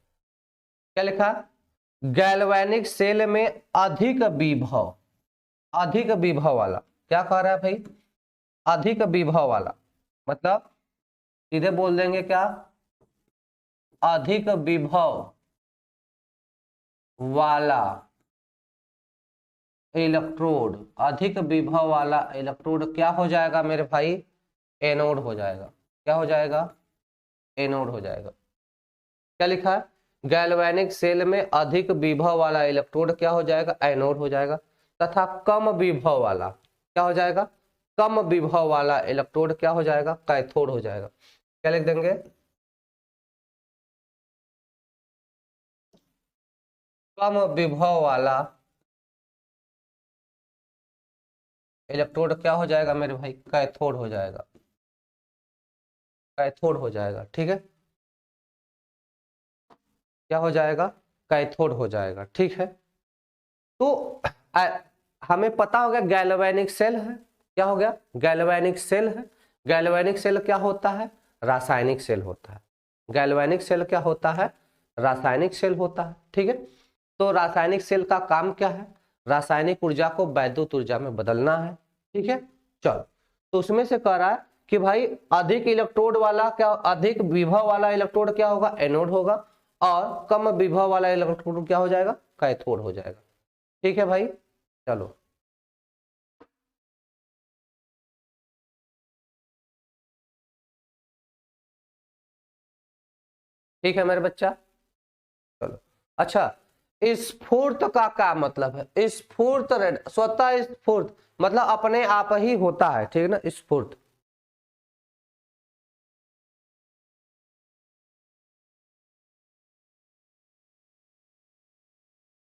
क्या लिखा गैल्वेनिक सेल में अधिक विभव, अधिक विभव वाला, क्या कह रहा है भाई अधिक विभव वाला, मतलब सीधे बोल देंगे क्या अधिक विभव वाला इलेक्ट्रोड, अधिक विभव वाला इलेक्ट्रोड क्या हो जाएगा मेरे भाई एनोड हो जाएगा, क्या हो जाएगा एनोड हो जाएगा। क्या लिखा है गैल्वेनिक सेल में अधिक विभव वाला इलेक्ट्रोड क्या हो जाएगा एनोड हो जाएगा, तथा कम विभव वाला क्या हो जाएगा कम विभव वाला इलेक्ट्रोड क्या हो जाएगा कैथोड हो जाएगा। क्या लिख देंगे कम विभव वाला इलेक्ट्रोड क्या हो जाएगा मेरे भाई, कैथोड हो जाएगा, कैथोड हो जाएगा, ठीक है, क्या हो जाएगा, कैथोड हो जाएगा, ठीक है। तो हमें पता हो गया गैल्वेनिक सेल है, क्या हो गया, गैल्वेनिक सेल है। गैल्वेनिक सेल क्या होता है, रासायनिक सेल होता है। गैल्वेनिक सेल क्या होता है, रासायनिक सेल होता है, ठीक है। तो रासायनिक सेल का काम क्या है, रासायनिक ऊर्जा को वैद्युत ऊर्जा में बदलना है, ठीक है। चलो, तो उसमें से कह रहा है कि भाई अधिक इलेक्ट्रोड वाला क्या, अधिक विभव वाला इलेक्ट्रोड क्या होगा, एनोड होगा, और कम विभव वाला इलेक्ट्रोड क्या हो जाएगा, कैथोड हो जाएगा, ठीक है भाई। चलो, ठीक है मेरे बच्चा, चलो। अच्छा, स्फूर्त का क्या मतलब है, स्फूर्त स्वतः स्फूर्त मतलब अपने आप ही होता है, ठीक है ना, स्फूर्त।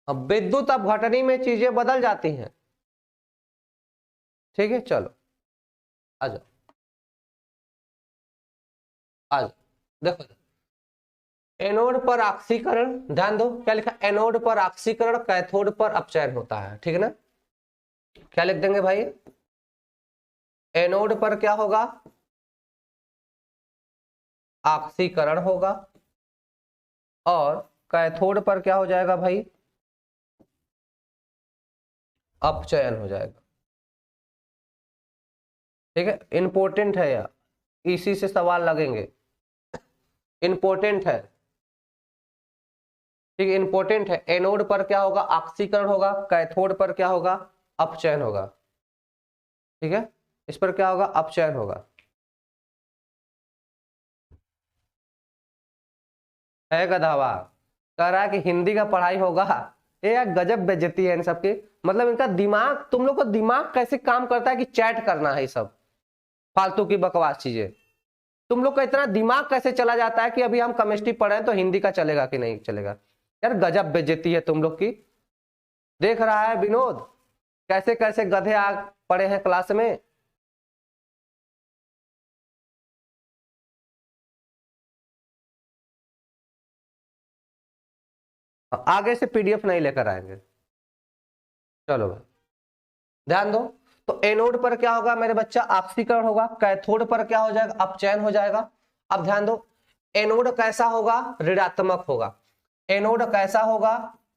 अब विद्युत अपघटनी में चीजें बदल जाती हैं, ठीक है। चलो, आ जाओ, आ जाओ, देखो, एनोड पर ऑक्सीकरण, ध्यान दो क्या लिखा, एनोड पर ऑक्सीकरण, कैथोड पर अपचयन होता है, ठीक है ना। क्या लिख देंगे भाई, एनोड पर क्या होगा, ऑक्सीकरण होगा, और कैथोड पर क्या हो जाएगा भाई, अपचयन हो जाएगा, ठीक है। इंपॉर्टेंट है यार, इसी से सवाल लगेंगे, इंपॉर्टेंट है, ठीक है, इंपॉर्टेंट है। एनोड पर क्या होगा, ऑक्सीकरण होगा, कैथोड पर क्या होगा, अपचयन होगा, ठीक है। इस पर क्या होगा, अपचयन होगा, है गधावा, कह रहा है कि हिंदी का पढ़ाई होगा। ये यार गजब बेइज्जती है इन सबकी, मतलब इनका दिमाग, तुम लोग का दिमाग कैसे काम करता है कि चैट करना है, ये सब फालतू की बकवास चीजें। तुम लोग का इतना दिमाग कैसे चला जाता है कि अभी हम केमिस्ट्री पढ़े तो हिंदी का चलेगा कि नहीं चलेगा। यार गजब बेइज्जती है तुम लोग की। देख रहा है विनोद, कैसे कैसे गधे आ पड़े हैं क्लास में। आगे से पीडीएफ नहीं लेकर आएंगे। चलो भाई, ध्यान दो। तो एनोड पर क्या होगा मेरे बच्चा, ऑक्सीकरण होगा, कैथोड पर क्या हो जाएगा, अपचयन हो जाएगा। अब ध्यान दो, एनोड कैसा होगा, ऋणात्मक होगा। एनोड कैसा होगा,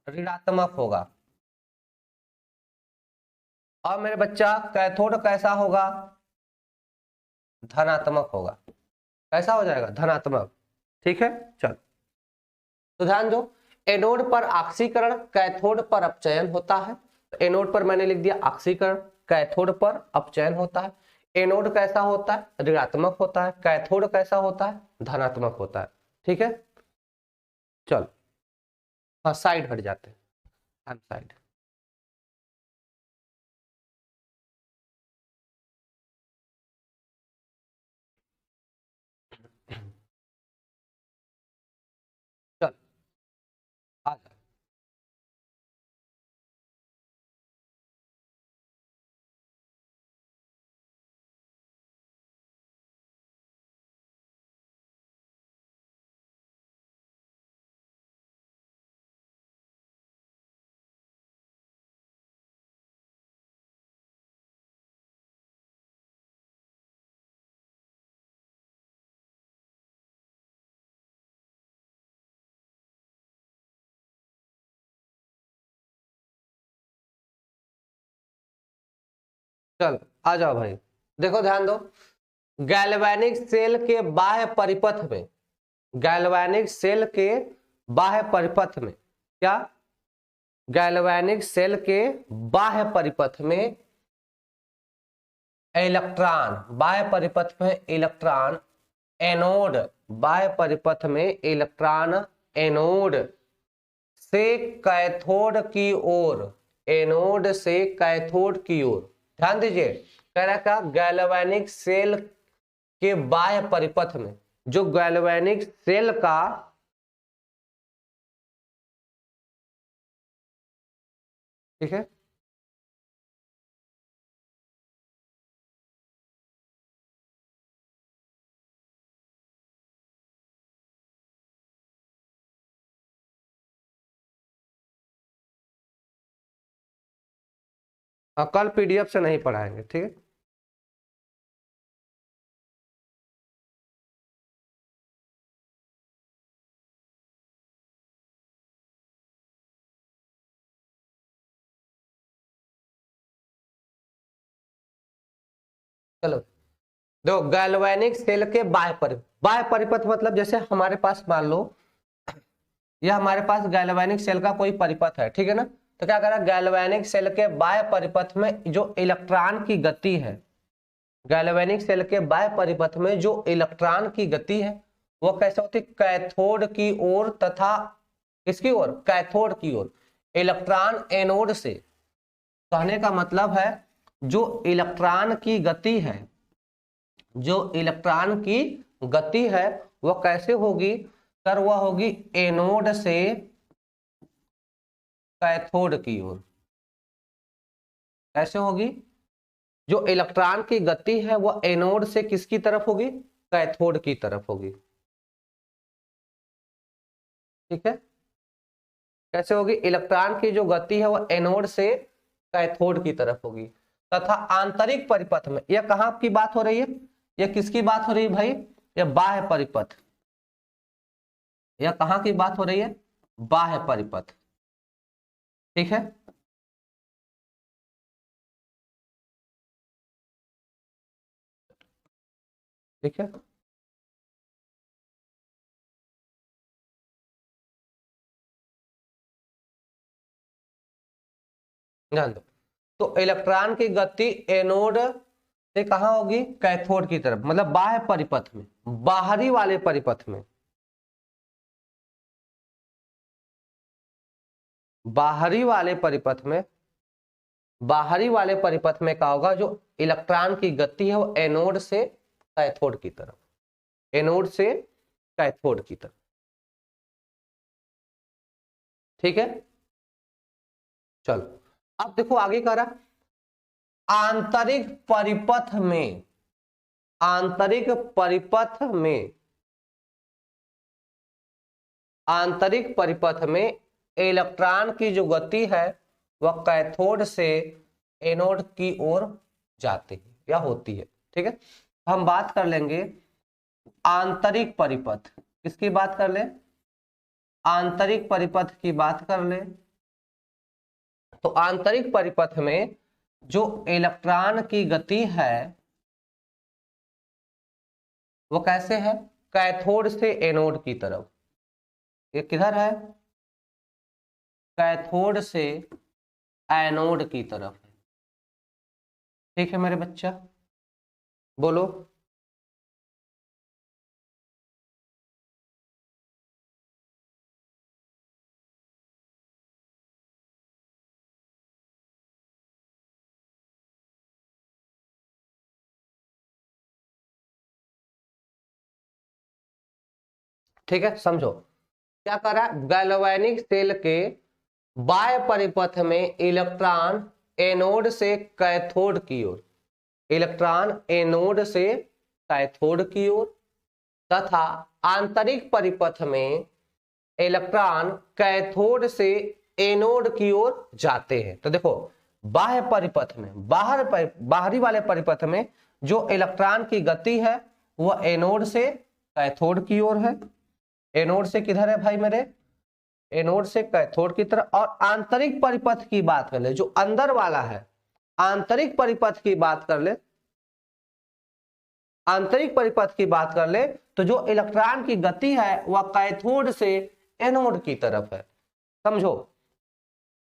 ऋणात्मक होगा। और मेरे बच्चा कैथोड कैसा होगा, धनात्मक होगा। कैसा हो जाएगा, धनात्मक, ठीक है। चलो, तो ध्यान दो, एनोड पर ऑक्सीकरण, कैथोड पर अपचयन होता है। एनोड पर मैंने लिख दिया ऑक्सीकरण, कैथोड पर अपचयन होता है। एनोड कैसा होता है, ऋणात्मक होता है, कैथोड कैसा होता है, धनात्मक होता है, ठीक है। चलो, हाँ साइड हट जाते हैं, साइड। चल, आ जा। चल, आ जाओ भाई, देखो ध्यान दो, गैल्वेनिक सेल के बाह्य परिपथ में, गैल्वेनिक सेल के बाह्य परिपथ में क्या, गैल्वेनिक सेल के बाह्य परिपथ में इलेक्ट्रॉन, बाह्य परिपथ में इलेक्ट्रॉन, एनोड, बाह्य परिपथ में इलेक्ट्रॉन एनोड से कैथोड की ओर, एनोड से कैथोड की ओर, ध्यान दीजिए, कह रहा था गैल्वेनिक सेल के बाह्य परिपथ में, जो गैल्वेनिक सेल का ठीक है। कल पीडीएफ से नहीं पढ़ाएंगे, ठीक है। चलो देखो, गैल्वेनिक सेल के बाह्य परिपथ मतलब जैसे हमारे पास मान लो यह हमारे पास गैल्वेनिक सेल का कोई परिपथ है, ठीक है ना। तो क्या करा, गैल्वेनिक सेल के बाह्य परिपथ में जो इलेक्ट्रॉन की गति है, गैल्वेनिक सेल के बाह्य परिपथ में जो इलेक्ट्रॉन की गति है वो कैसे होती, कैथोड की ओर तथा किसकी ओर, कैथोड की ओर। इलेक्ट्रॉन एनोड से, कहने का मतलब है जो इलेक्ट्रॉन की गति है, जो इलेक्ट्रॉन की गति है वह कैसे होगी सर, वह होगी एनोड से कैथोड की ओर। कैसे होगी, जो इलेक्ट्रॉन की गति है वह एनोड से किसकी तरफ होगी, कैथोड की तरफ होगी, ठीक है। कैसे होगी, इलेक्ट्रॉन की जो गति है वह एनोड से कैथोड की तरफ होगी। तथा आंतरिक परिपथ में, यह कहां की बात हो रही है, यह किसकी बात हो रही है भाई, यह बाह्य परिपथ। यह कहां की बात हो रही है, बाह्य परिपथ, ठीक है। ठीक है, ध्यान दो। तो इलेक्ट्रॉन की गति एनोड से कहां होगी, कैथोड की तरफ, मतलब बाह्य परिपथ में, बाहरी वाले परिपथ में, बाहरी वाले परिपथ में, बाहरी वाले परिपथ में क्या होगा, जो इलेक्ट्रॉन की गति है वो एनोड से कैथोड की तरफ, एनोड से कैथोड की तरफ, ठीक है। चलो अब देखो आगे कह रहा, आंतरिक परिपथ में, आंतरिक परिपथ में, आंतरिक परिपथ में इलेक्ट्रॉन की जो गति है वह कैथोड से एनोड की ओर जाती है या होती है, ठीक है। हम बात कर लेंगे आंतरिक परिपथ, किसकी बात कर ले, आंतरिक परिपथ की बात कर ले। तो आंतरिक परिपथ में जो इलेक्ट्रॉन की गति है वो कैसे है, कैथोड से एनोड की तरफ। ये किधर है, कैथोड से एनोड की तरफ है, ठीक है मेरे बच्चा, बोलो। ठीक है, समझो क्या करा, गैल्वेनिक सेल के बाह्य परिपथ में इलेक्ट्रॉन एनोड से कैथोड की ओर, इलेक्ट्रॉन एनोड से कैथोड की ओर, तथा आंतरिक परिपथ में इलेक्ट्रॉन कैथोड से एनोड की ओर जाते हैं। तो देखो बाह्य परिपथ में, बाहरी वाले परिपथ में जो इलेक्ट्रॉन की गति है वह एनोड से कैथोड की ओर है। एनोड से किधर है भाई मेरे, एनोड से कैथोड की तरफ। और आंतरिक परिपथ की बात कर ले, जो अंदर वाला है, आंतरिक परिपथ की बात कर ले, आंतरिक परिपथ की बात कर ले तो जो इलेक्ट्रॉन की गति है वह कैथोड से एनोड की तरफ है। समझो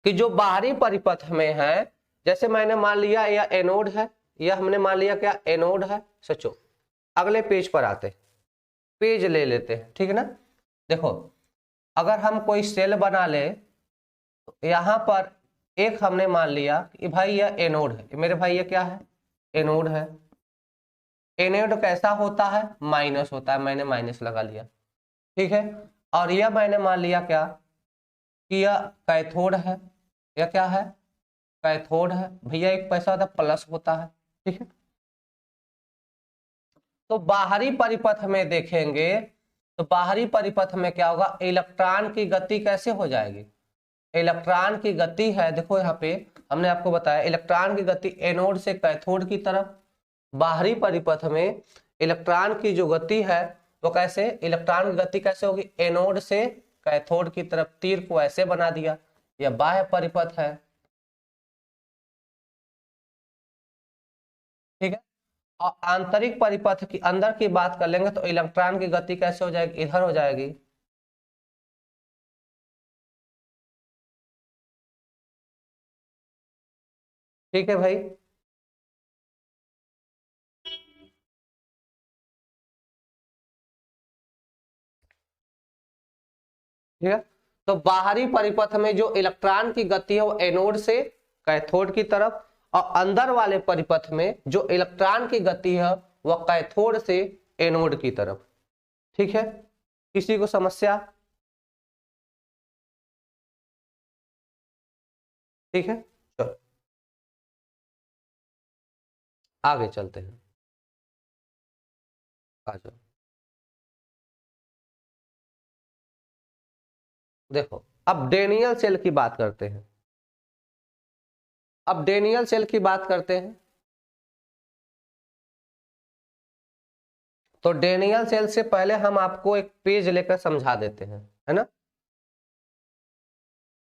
कि जो बाहरी परिपथ में है, जैसे मैंने मान लिया यह एनोड है, यह हमने मान लिया क्या एनोड है। सोचो अगले पेज पर आते, पेज ले लेते हैं, ठीक है ना। देखो अगर हम कोई सेल बना ले तो यहां पर एक हमने मान लिया कि भाई यह एनोड है, मेरे भाई ये क्या है, एनोड है। एनोड कैसा होता है, माइनस होता है, मैंने माइनस लगा लिया, ठीक है। और यह मैंने मान लिया क्या कि यह कैथोड है, यह क्या है कैथोड है भैया, एक पैसा होता है प्लस होता है, ठीक है। तो बाहरी परिपथ में देखेंगे तो बाहरी परिपथ में क्या होगा, इलेक्ट्रॉन की गति कैसे हो जाएगी। इलेक्ट्रॉन की गति है, देखो यहाँ पे हमने आपको बताया इलेक्ट्रॉन की गति एनोड से कैथोड की तरफ। बाहरी परिपथ में इलेक्ट्रॉन की जो गति है वो कैसे, इलेक्ट्रॉन की गति कैसे होगी, एनोड से कैथोड की तरफ। तीर को ऐसे बना दिया, यह बाह्य परिपथ है, ठीक है। और आंतरिक परिपथ की अंदर की बात कर लेंगे तो इलेक्ट्रॉन की गति कैसे हो जाएगी, इधर हो जाएगी, ठीक है भाई। ठीक है, तो बाहरी परिपथ में जो इलेक्ट्रॉन की गति है वो एनोड से कैथोड की तरफ, और अंदर वाले परिपथ में जो इलेक्ट्रॉन की गति है वह कैथोड से एनोड की तरफ, ठीक है। किसी को समस्या, ठीक है, चलो आगे चलते हैं, आ जाओ। देखो अब डेनियल सेल की बात करते हैं, अब डेनियल सेल की बात करते हैं। तो डेनियल सेल से पहले हम आपको एक पेज लेकर समझा देते हैं, है ना।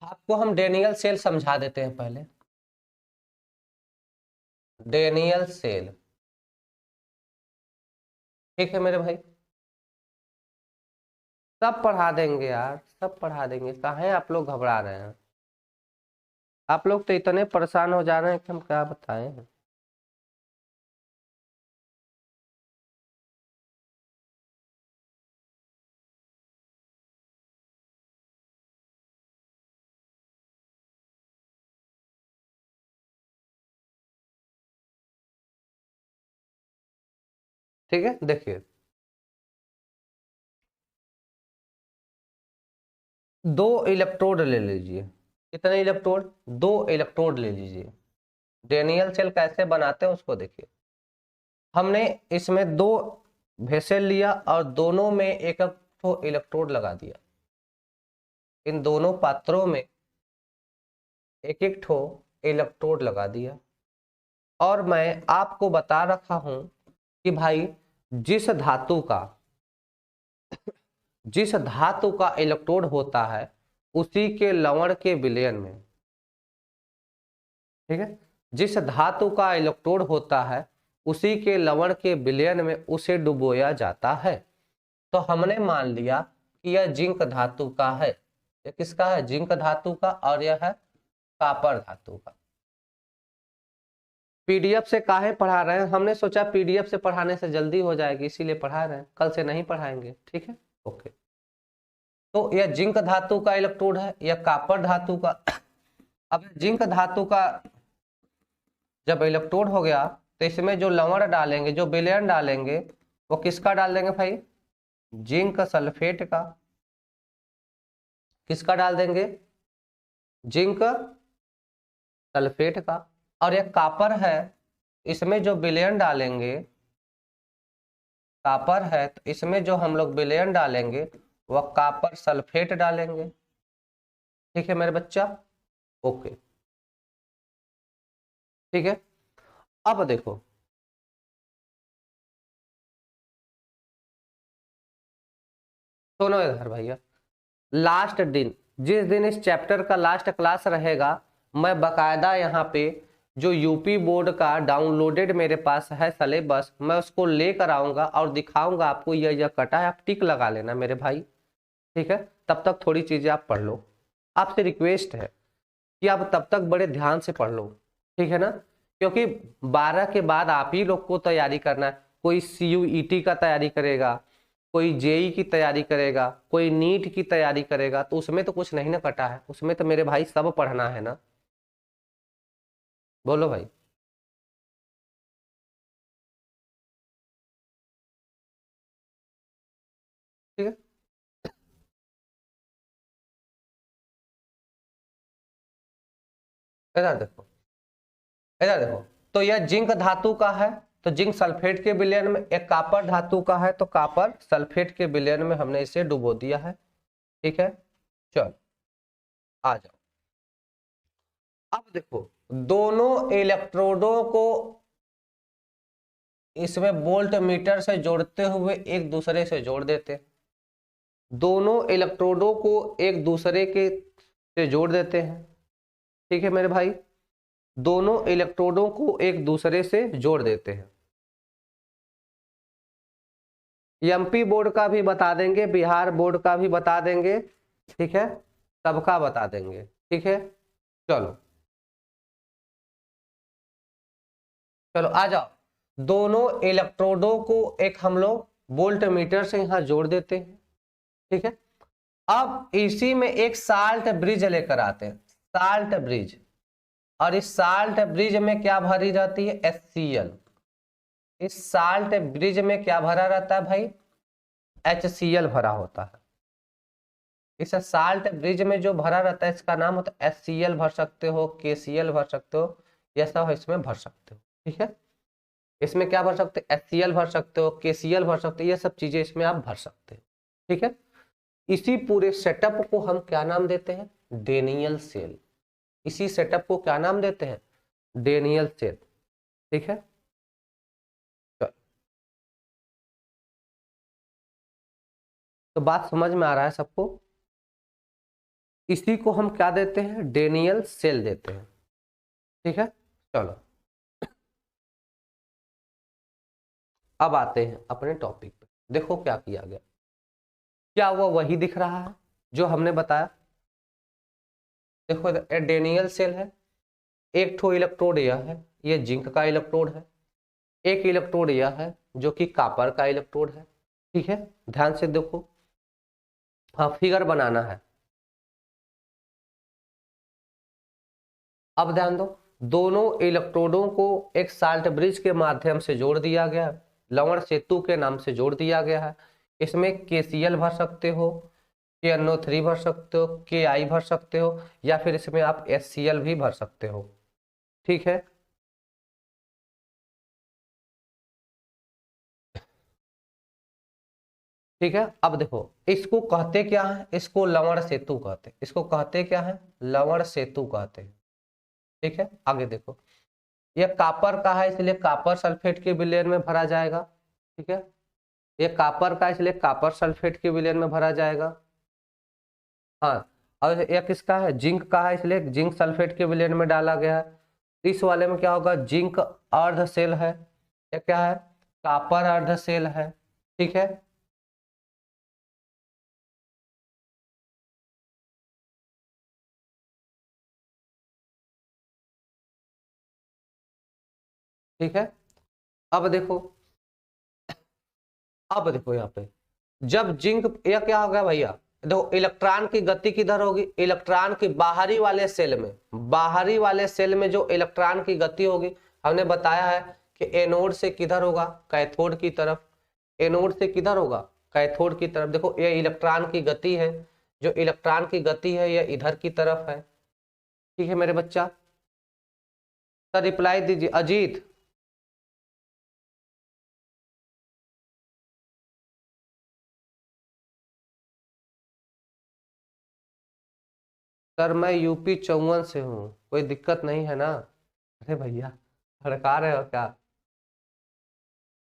आपको हम डेनियल सेल समझा देते हैं पहले। डेनियल सेल, ठीक है मेरे भाई, सब पढ़ा देंगे यार, सब पढ़ा देंगे, काहे आप लोग घबरा रहे हैं। आप लोग तो इतने परेशान हो जा रहे हैं कि हम क्या बताएं। ठीक है, देखिए दो इलेक्ट्रोड ले लीजिए, कितने इलेक्ट्रोड, दो इलेक्ट्रोड ले लीजिए। डेनियल सेल कैसे बनाते हैं उसको देखिए। हमने इसमें दो वेसल लिया और दोनों में एक एक ठो इलेक्ट्रोड लगा दिया। इन दोनों पात्रों में एक एक ठो इलेक्ट्रोड लगा दिया। और मैं आपको बता रखा हूं कि भाई जिस धातु का जिस धातु का इलेक्ट्रोड होता है उसी के लवण के विलयन में, ठीक है, जिस धातु का इलेक्ट्रोड होता है उसी के लवण के विलयन में उसे डुबोया जाता है। तो हमने मान लिया कि यह जिंक धातु का है, यह किसका है, जिंक धातु का, और यह है कॉपर धातु का। पीडीएफ से काहे पढ़ा रहे हैं, हमने सोचा पीडीएफ से पढ़ाने से जल्दी हो जाएगी इसीलिए पढ़ा रहे हैं, कल से नहीं पढ़ाएंगे, ठीक है, ओके। तो यह जिंक धातु का इलेक्ट्रोड है, यह कॉपर धातु का। अब जिंक धातु का जब इलेक्ट्रोड हो गया तो इसमें जो लवण डालेंगे, जो विलयन डालेंगे, वो किसका डाल देंगे भाई, जिंक सल्फेट का। किसका डाल देंगे, जिंक सल्फेट का। और यह कॉपर है, इसमें जो विलयन डालेंगे, कॉपर है तो इसमें जो हम लोग विलयन डालेंगे वह कॉपर सल्फेट डालेंगे, ठीक है मेरे बच्चा, ओके, ठीक है। अब देखो सुनो इधर भैया, लास्ट दिन, जिस दिन इस चैप्टर का लास्ट क्लास रहेगा, मैं बकायदा यहाँ पे जो यूपी बोर्ड का डाउनलोडेड मेरे पास है सिलेबस, मैं उसको लेकर आऊंगा और दिखाऊंगा आपको, यह कटा है, आप टिक लगा लेना मेरे भाई, ठीक है। तब तक थोड़ी चीजें आप पढ़ लो, आपसे रिक्वेस्ट है कि आप तब तक बड़े ध्यान से पढ़ लो, ठीक है ना। क्योंकि 12 के बाद आप ही लोग को तैयारी करना है, कोई CUET का तैयारी करेगा, कोई जेई की तैयारी करेगा, कोई नीट की तैयारी करेगा, तो उसमें तो कुछ नहीं ना कटा है, उसमें तो मेरे भाई सब पढ़ना है ना, बोलो भाई। ठीक है, इधर देखो, इधर देखो, तो यह जिंक धातु का है, तो जिंक सल्फेट के विलयन में, एक कॉपर धातु का है तो कॉपर सल्फेट के विलयन में हमने इसे डुबो दिया है। ठीक है, चलो आ जाओ। अब देखो, दोनों इलेक्ट्रोडों को इसमें वोल्ट मीटर से जोड़ते हुए एक दूसरे से जोड़ देते हैं। दोनों इलेक्ट्रोडों को एक दूसरे के से जोड़ देते हैं। ठीक है मेरे भाई, दोनों इलेक्ट्रोडों को एक दूसरे से जोड़ देते हैं। एमपी बोर्ड का भी बता देंगे, बिहार बोर्ड का भी बता देंगे। ठीक है, सबका बता देंगे। ठीक है, चलो चलो आ जाओ। दोनों इलेक्ट्रोडों को एक हम लोग वोल्ट मीटर से यहां जोड़ देते हैं। ठीक है, अब इसी में एक साल्ट ब्रिज लेकर आते हैं, साल्ट ब्रिज। और इस साल्ट ब्रिज में क्या भरी रहती है? HCl। इस साल्ट ब्रिज में क्या भरा रहता है भाई? HCl भरा होता है। इस साल्ट ब्रिज में जो भरा रहता है इसका नाम होता है HCl भर सकते हो, KCl भर सकते हो, यह सब इसमें भर सकते हो। ठीक है, इसमें क्या भर सकते हो? HCl भर सकते हो, KCl भर सकते हो, ये सब चीजें इसमें आप भर सकते हो। ठीक है, इसी पूरे सेटअप को हम क्या नाम देते हैं? Daniel cell. इसी सेटअप को क्या नाम देते हैं? Daniel cell. ठीक है, तो बात समझ में आ रहा है सबको? इसी को हम क्या देते हैं? डेनियल सेल देते हैं। ठीक है, चलो अब आते हैं अपने टॉपिक पे। देखो क्या किया गया, क्या हुआ वही दिख रहा है जो हमने बताया। देखो डेनियल सेल है, एक ठो इलेक्ट्रोड यह है, ये जिंक का इलेक्ट्रोड है। एक इलेक्ट्रोड यह है जो कि कॉपर का इलेक्ट्रोड है। ठीक है, ध्यान से देखो, हाँ फिगर बनाना है। अब ध्यान दो, दोनों इलेक्ट्रोडों को एक साल्ट ब्रिज के माध्यम से जोड़ दिया गया, लवण सेतु के नाम से जोड़ दिया गया है। इसमें KCl भर सकते हो, KNO3 भर सकते हो, Ki भर सकते हो, या फिर इसमें आप HCl भी भर सकते हो। ठीक है, ठीक है, अब देखो इसको कहते क्या है? इसको लवण सेतु कहते हैं। इसको कहते क्या है? लवण सेतु कहते हैं। ठीक है, आगे देखो, यह कॉपर का है इसलिए कॉपर सल्फेट के विलयन में भरा जाएगा। ठीक है, ये कॉपर का इसलिए कॉपर सल्फेट के विलयन में भरा जाएगा। हाँ, और यह किसका है? जिंक का है इसलिए जिंक सल्फेट के विलयन में डाला गया है। इस वाले में क्या होगा? जिंक अर्ध सेल है, ये क्या है? कॉपर अर्ध सेल है। ठीक है, ठीक है, अब देखो, अब देखो यहाँ पे जब जिंक, यह क्या होगा भैया? देखो इलेक्ट्रॉन की गति किधर होगी? इलेक्ट्रॉन की बाहरी वाले सेल में, बाहरी वाले सेल में जो इलेक्ट्रॉन की गति होगी, हमने बताया है कि एनोड से किधर होगा? कैथोड की तरफ। एनोड से किधर होगा? कैथोड की तरफ। देखो ये इलेक्ट्रॉन की गति है, जो इलेक्ट्रॉन की गति है यह इधर की तरफ है। ठीक है मेरे बच्चा, सर रिप्लाई दीजिए। अजीत, सर मैं UP 54 से हूँ, कोई दिक्कत नहीं है ना? अरे भैया भड़का रहे हो क्या?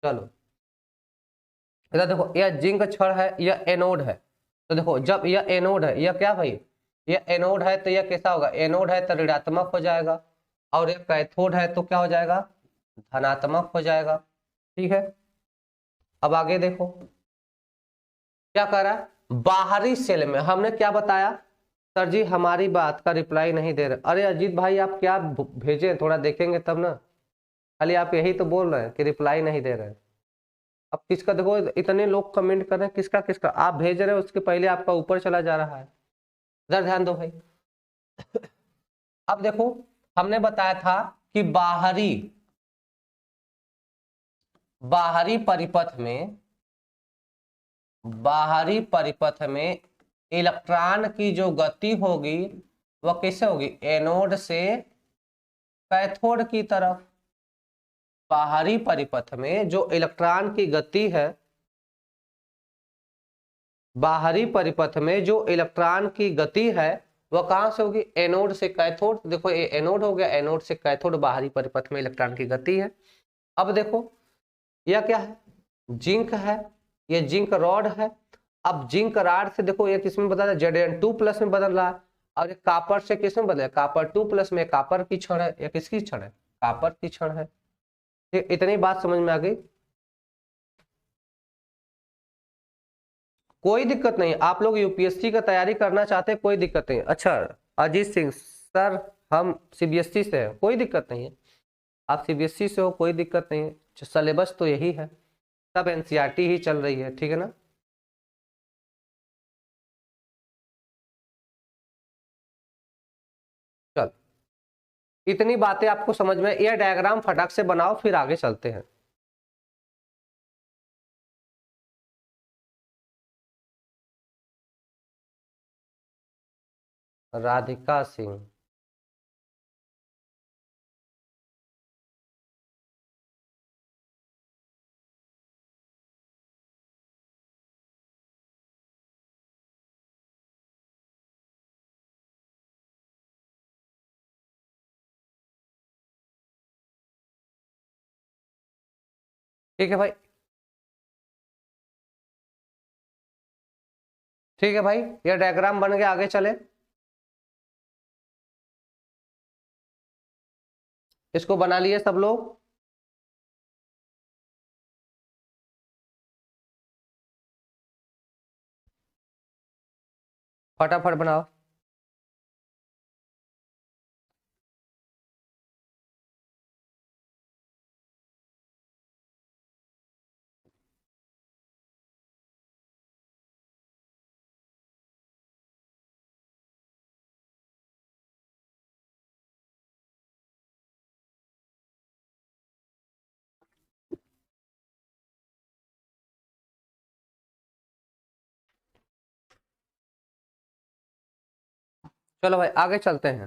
चलो इधर देखो, यह जिंक छड़ है, यह एनोड है। तो देखो जब यह एनोड है, यह क्या भाई? यह एनोड है तो यह कैसा होगा? एनोड है तो ऋणात्मक हो जाएगा, और यह कैथोड है तो क्या हो जाएगा? धनात्मक हो जाएगा। ठीक है, अब आगे देखो क्या कर रहा है? बाहरी सेल में हमने क्या बताया? सर जी हमारी बात का रिप्लाई नहीं दे रहे। अरे अजीत भाई आप क्या भेजे, थोड़ा देखेंगे तब ना। खाली आप यही तो बोल रहे हैं कि रिप्लाई नहीं दे रहे हैं। अब किसका देखो, इतने लोग कमेंट कर रहे हैं, किसका किसका आप भेज रहे हो, उसके पहले आपका ऊपर चला जा रहा है। इधर ध्यान दो भाई। अब देखो, हमने बताया था कि बाहरी, बाहरी परिपथ में, बाहरी परिपथ में इलेक्ट्रॉन की जो गति होगी वह कैसे होगी? एनोड से कैथोड की तरफ। बाहरी परिपथ में जो इलेक्ट्रॉन की गति है, बाहरी परिपथ में जो इलेक्ट्रॉन की गति है वह कहां से होगी, एनोड से कैथोड। देखो ये एनोड हो गया, एनोड से कैथोड बाहरी परिपथ में इलेक्ट्रॉन की गति है। अब देखो यह क्या है, जिंक है, ये जिंक रॉड है। अब जिंक रॉड से देखो ये किसमें बदल रहा है, Zn2+ में बदल रहा है। और ये कापर से किसमें बदल, कापर 2+ में, कापर की क्षण है, या किसकी क्षण है, कापर की क्षण है। ठीक, इतनी बात समझ में आ गई। कोई दिक्कत नहीं, आप लोग यूपीएससी का तैयारी करना चाहते हैं, कोई दिक्कत नहीं। अच्छा अजीत सिंह सर, हम सीबीएसई से हैं, कोई दिक्कत नहीं है। आप सीबीएसई से हो, कोई दिक्कत नहीं है, सिलेबस तो यही है, सब एनसीईआरटी ही चल रही है, ठीक है ना। चल, इतनी बातें आपको समझ में, यह डायग्राम फटाक से बनाओ, फिर आगे चलते हैं। राधिका सिंह, ठीक है भाई, ठीक है भाई, यह डायग्राम बन गया, आगे चले। इसको बना लिए सब लोग। फटाफट बनाओ। चलो भाई आगे चलते हैं।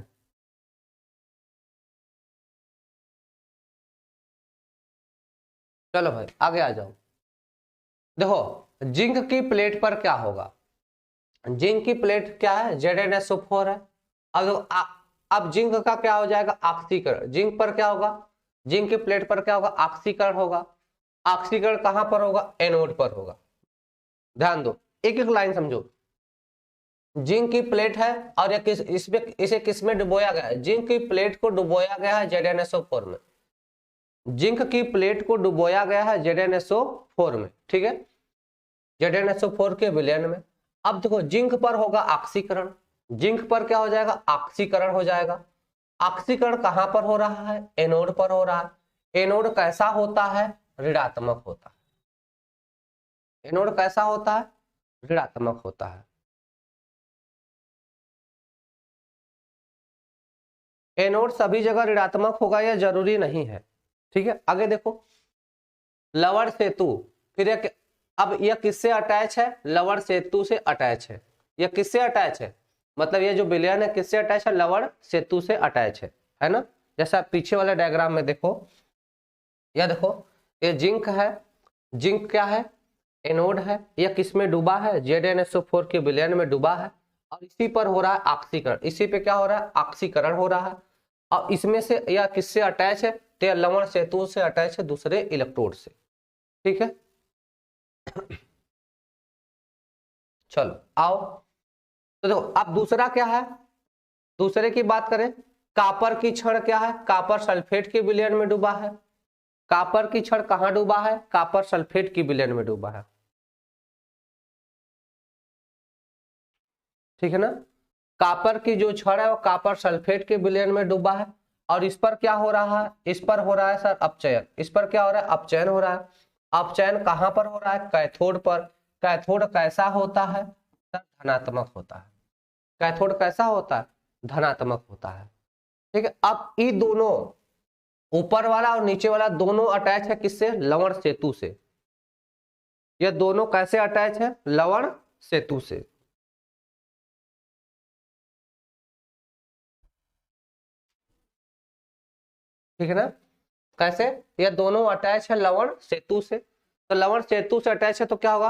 चलो भाई आगे आ जाओ। देखो जिंक की प्लेट पर क्या होगा, जिंक की प्लेट क्या है, ZnSO4 है। अब जिंक का क्या हो जाएगा, ऑक्सीकरण। जिंक पर क्या होगा, जिंक की प्लेट पर क्या होगा, ऑक्सीकरण होगा। ऑक्सीकरण कहां पर होगा, एनोड पर होगा। ध्यान दो, एक एक लाइन समझो। जिंक की प्लेट है और ये इसे किस में डुबोया गया है, जिंक की प्लेट को डुबोया गया है ZnSO4 में। जिंक की प्लेट को डुबोया गया है ZnSO4 में, ठीक है, ZnSO4 के विलयन में। अब देखो जिंक पर होगा ऑक्सीकरण, जिंक पर क्या हो जाएगा, ऑक्सीकरण हो जाएगा। ऑक्सीकरण कहां पर हो रहा है, एनोड पर हो रहा है। एनोड कैसा होता है, ऋणात्मक होता है। एनोड कैसा होता है, ऋणात्मक होता है। एनोड सभी जगह ऋणात्मक होगा यह जरूरी नहीं है, ठीक है। आगे देखो, लवण सेतु, फिर अब यह किससे अटैच है, लवण सेतु से अटैच है। यह किससे अटैच है, मतलब ये जो विलयन है किससे अटैच है, लवण सेतु से अटैच है ना। जैसा पीछे वाले डायग्राम में देखो, यह देखो ये जिंक है, जिंक क्या है, एनोड है। यह किस में डूबा है, ZnSO4 के विलयन में डूबा है। और इसी पर हो रहा है ऑक्सीकरण, इसी पे क्या हो रहा है, ऑक्सीकरण हो रहा है। और इसमें से यह किससे अटैच है, तो यह लवण सेतु से अटैच है, दूसरे इलेक्ट्रोड से, ठीक है। चलो आओ, तो देखो अब दूसरा क्या है, दूसरे की बात करें, कापर की छड़ क्या है, कापर सल्फेट के विलयन में डूबा है। कापर की छड़ कहां डूबा है, कापर सल्फेट की विलयन में डूबा है, ठीक है ना। कापर की जो छड़ है वो कापर सल्फेट के विलयन में डूबा है। और इस पर क्या हो रहा है, इस पर हो रहा है सर अपचयन। इस पर क्या हो रहा है, अपचयन हो रहा है। अपचयन कहां पर हो रहा है, कैथोड पर। कैथोड कैसा होता है सर, धनात्मक होता है। कैथोड कैसा होता है, धनात्मक होता है, ठीक है। अब ये दोनों, ऊपर वाला और नीचे वाला दोनों अटैच है किससे, लवण सेतु से। ये दोनों कैसे अटैच है, लवण सेतु से। ठीक है ना। कैसे, ये दोनों अटैच है लवण सेतु से, तो लवण सेतु से अटैच है तो क्या होगा,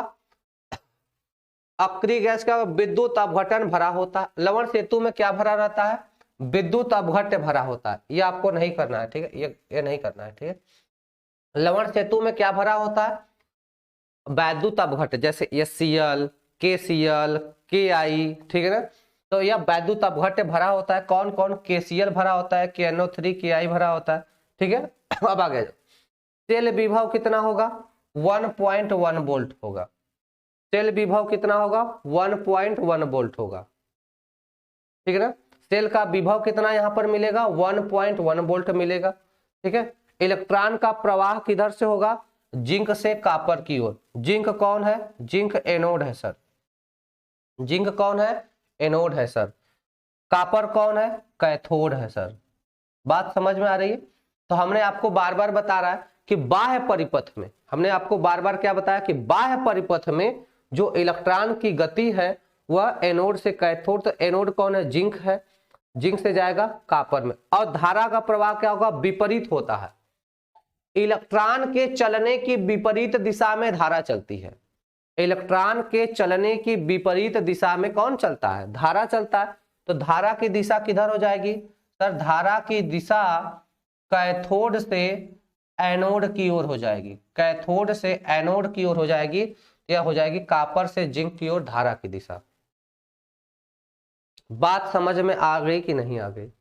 अक्रिय गैस का विद्युत अपघटन भरा होता है। लवण सेतु में क्या भरा रहता है, विद्युत अपघट्य भरा होता है। ये आपको नहीं करना है, ठीक है, ये नहीं करना है, ठीक है। लवण सेतु में क्या भरा होता है, वैद्युत अपघट्य, जैसे HCl, KCl, KI, ठीक है ना। तो यह वैद्युत अपघट्य भरा होता है। कौन कौन, KCl भरा होता है, KNO3, KI भरा होता है, ठीक है। अब आगे सेल विभव कितना होगा, 1.1 वोल्ट होगा। सेल विभव कितना होगा, 1.1 वोल्ट होगा, ठीक है ना। सेल का विभव कितना यहां पर मिलेगा, 1.1 वोल्ट मिलेगा, ठीक है। इलेक्ट्रॉन का प्रवाह किधर से होगा, जिंक से कॉपर की ओर। जिंक कौन है, जिंक एनोड है सर, जिंक कौन है, एनोड है सर। कॉपर कौन है, कैथोड है सर। बात समझ में आ रही है। तो हमने आपको बार बार बता रहा है कि बाह्य परिपथ में, हमने आपको बार बार क्या बताया कि बाह्य परिपथ में जो इलेक्ट्रॉन की गति है वह एनोड से कैथोड, तो एनोड कौन है, जिंक है, जिंक से जाएगा कॉपर में। और धारा का प्रवाह क्या होगा, विपरीत होता है। इलेक्ट्रॉन के चलने की विपरीत दिशा में धारा चलती है। इलेक्ट्रॉन के चलने की विपरीत दिशा में कौन चलता है, धारा चलता है। तो धारा की दिशा किधर हो जाएगी सर, धारा की दिशा कैथोड से एनोड की ओर हो जाएगी, कैथोड से एनोड की ओर हो जाएगी। यह हो जाएगी कॉपर से जिंक की ओर धारा की दिशा। बात समझ में आ गई कि नहीं आ गई।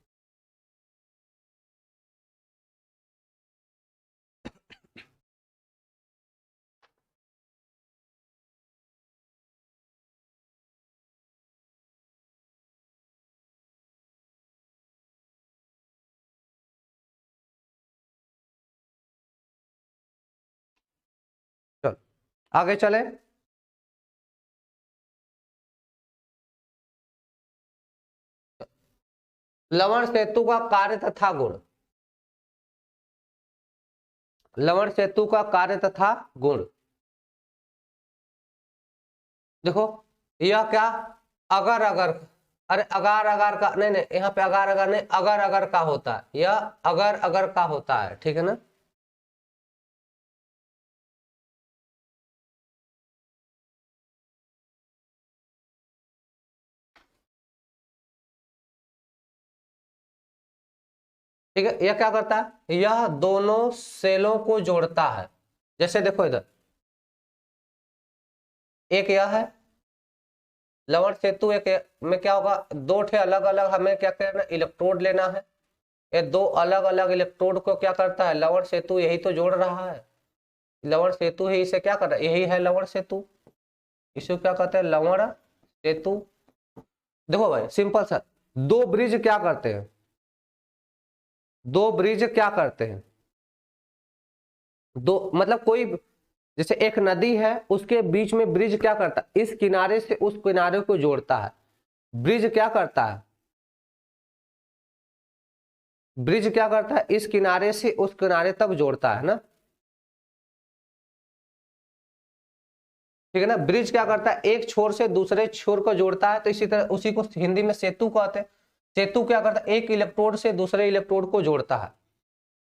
चलो आगे चले। लवण सेतु का कार्य तथा गुण, लवण सेतु का कार्य तथा गुण देखो। यह क्या, अगर अगर, अरे अगर अगर का नहीं नहीं, यहाँ पे अगर अगर नहीं, अगर अगर का होता है, यह अगर अगर का होता है, ठीक है ना। ठीक है, यह क्या करता है, यह दोनों सेलों को जोड़ता है। जैसे देखो इधर एक यह है लवण सेतु, एक में क्या होगा, दो ठे अलग अलग हमें क्या करना, इलेक्ट्रोड लेना है। ये दो अलग अलग इलेक्ट्रोड को क्या करता है, लवण सेतु यही तो जोड़ रहा है। लवण सेतु ही इसे क्या कर रहा है, यही है लवण सेतु, इसे क्या कहते हैं, लवण सेतु। देखो भाई सिंपल सा, दो ब्रिज क्या करते हैं, दो ब्रिज क्या करते हैं, दो मतलब कोई, जैसे एक नदी है उसके बीच में ब्रिज क्या करता है, इस किनारे से उस किनारे को जोड़ता है। ब्रिज क्या करता है, ब्रिज क्या करता है, इस किनारे से उस किनारे तक जोड़ता है ना, ठीक है ना। ब्रिज क्या करता है, एक छोर से दूसरे छोर को जोड़ता है, तो इसी तरह उसी को हिंदी में सेतु कहते हैं। सेतु क्या करता है, एक इलेक्ट्रोड से दूसरे इलेक्ट्रोड को जोड़ता है,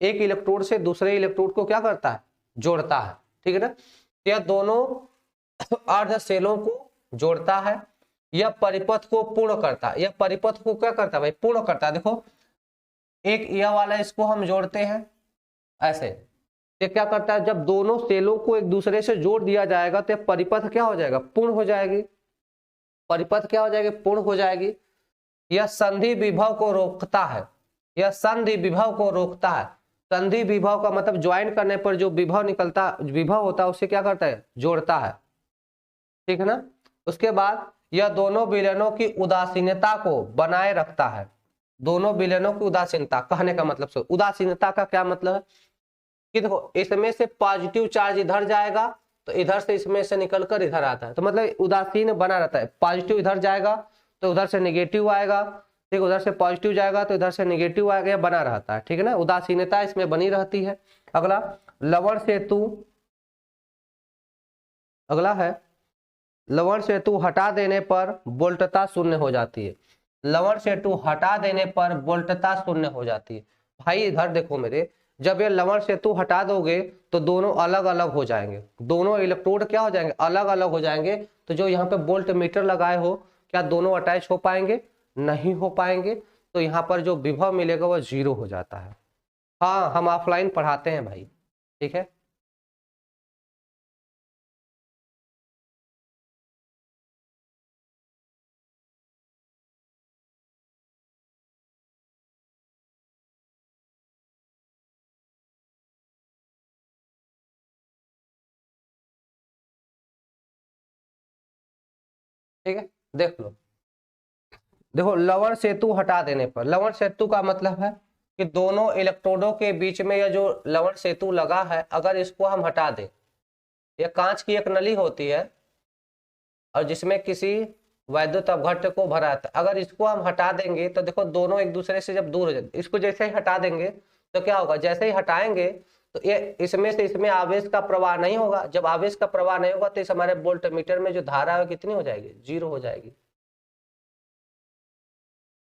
एक इलेक्ट्रोड से दूसरे इलेक्ट्रोड को क्या करता है, जोड़ता है, ठीक है ना। यह दोनों अर्ध सेलों को जोड़ता है, यह परिपथ को पूर्ण करता है। यह परिपथ को क्या करता है भाई, पूर्ण करता है। देखो एक यह वाला इसको हम जोड़ते हैं ऐसे, ये क्या करता है, जब दोनों सेलों को एक दूसरे से जोड़ दिया जाएगा तो परिपथ क्या हो जाएगा, पूर्ण हो जाएगी। परिपथ क्या हो जाएगी, पूर्ण हो जाएगी। यह संधि विभव को रोकता है, यह संधि विभव को रोकता है। संधि विभव का मतलब ज्वाइन करने पर जो विभव निकलता, विभव होता है उसे क्या करता है, जोड़ता है, ठीक है ना। उसके बाद यह दोनों विलयनों की उदासीनता को बनाए रखता है। दोनों विलयनों की उदासीनता, कहने का मतलब से उदासीनता का क्या मतलब है कि देखो इसमें से पॉजिटिव चार्ज इधर जाएगा तो इधर से इसमें से निकलकर इधर आता है, तो मतलब उदासीन बना रहता है। पॉजिटिव इधर जाएगा तो उधर से नेगेटिव आएगा, ठीक, उधर से पॉजिटिव जाएगा तो इधर से नेगेटिव आएगा, यह बना रहता है, ठीक है ना। उदासीनता इसमें बनी रहती है। अगला लवण सेतु, अगला है लवण सेतु हटा देने पर वोल्टता शून्य हो जाती है। लवण सेतु हटा देने पर वोल्टता शून्य हो जाती है। भाई इधर देखो मेरे, जब ये लवण सेतु हटा दोगे तो दोनों अलग अलग हो जाएंगे, दोनों इलेक्ट्रोड क्या हो जाएंगे, अलग अलग हो जाएंगे। तो जो यहाँ पे वोल्ट मीटर लगाए हो, क्या दोनों अटैच हो पाएंगे, नहीं हो पाएंगे। तो यहाँ पर जो विभव मिलेगा वो 0 हो जाता है। हाँ हम ऑफलाइन पढ़ाते हैं भाई, ठीक है। ठीक है, देख लो, देखो लवण सेतु हटा देने पर, लवण सेतु का मतलब है कि दोनों इलेक्ट्रोडों के बीच में यह जो लवण सेतु लगा है, अगर इसको हम हटा दें, यह कांच की एक नली होती है और जिसमें किसी वैद्युत अपघट्य को भरा था, अगर इसको हम हटा देंगे तो देखो दोनों एक दूसरे से जब दूर हो जाते, इसको जैसे ही हटा देंगे तो क्या होगा, जैसे ही हटाएंगे तो ये इसमें से इसमें आवेश का प्रवाह नहीं होगा। जब आवेश का प्रवाह नहीं होगा तो इस हमारे वोल्ट मीटर में जो धारा है कितनी हो जाएगी, 0 हो जाएगी।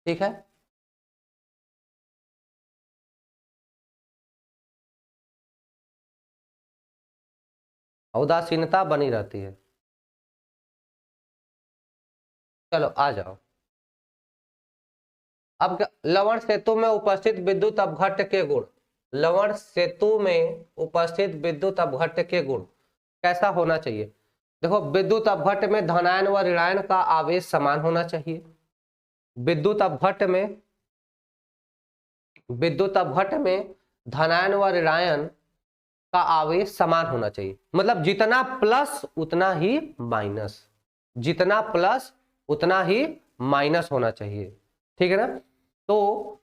ठीक है, उदासीनता बनी रहती है। चलो आ जाओ। अब लवण सेतु में उपस्थित विद्युत अपघट्य के गुण, लवण सेतु में उपस्थित विद्युत अपघट्य के गुण कैसा होना चाहिए। देखो विद्युत अपघट्य में धनायन व ऋणायन का आवेश समान होना चाहिए। विद्युत अपघट्य में, विद्युत अपघट्य में धनायन व ऋणायन का आवेश समान होना चाहिए, मतलब जितना प्लस उतना ही माइनस, जितना प्लस उतना ही माइनस होना चाहिए। ठीक है ना। तो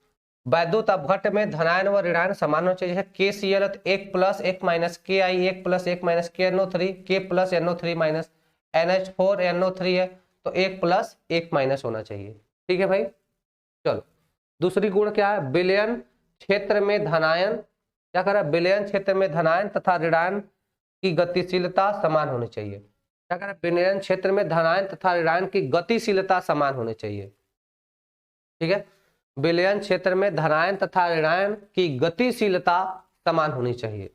वैद्युत अपघट्य में धनायन व ऋणायन समान होना चाहिए। के सी एल 1 प्लस 1 माइनस के आई 1 प्लस 1 माइनस के NO3 के plus NO3 minus NH4 NO3 है तो 1 प्लस 1 माइनस होना चाहिए। ठीक है भाई। चलो दूसरी गुण क्या है, विलयन क्षेत्र में धनायन, क्या कर रहा है, विलयन क्षेत्र में धनायन तथा ऋणायन की गतिशीलता समान होनी चाहिए। क्या कर रहा है, विलयन क्षेत्र में धनायन तथा ऋणायन की गतिशीलता समान होनी चाहिए। ठीक है, विलयन क्षेत्र में धनायन तथा ऋणायन की गतिशीलता समान होनी चाहिए।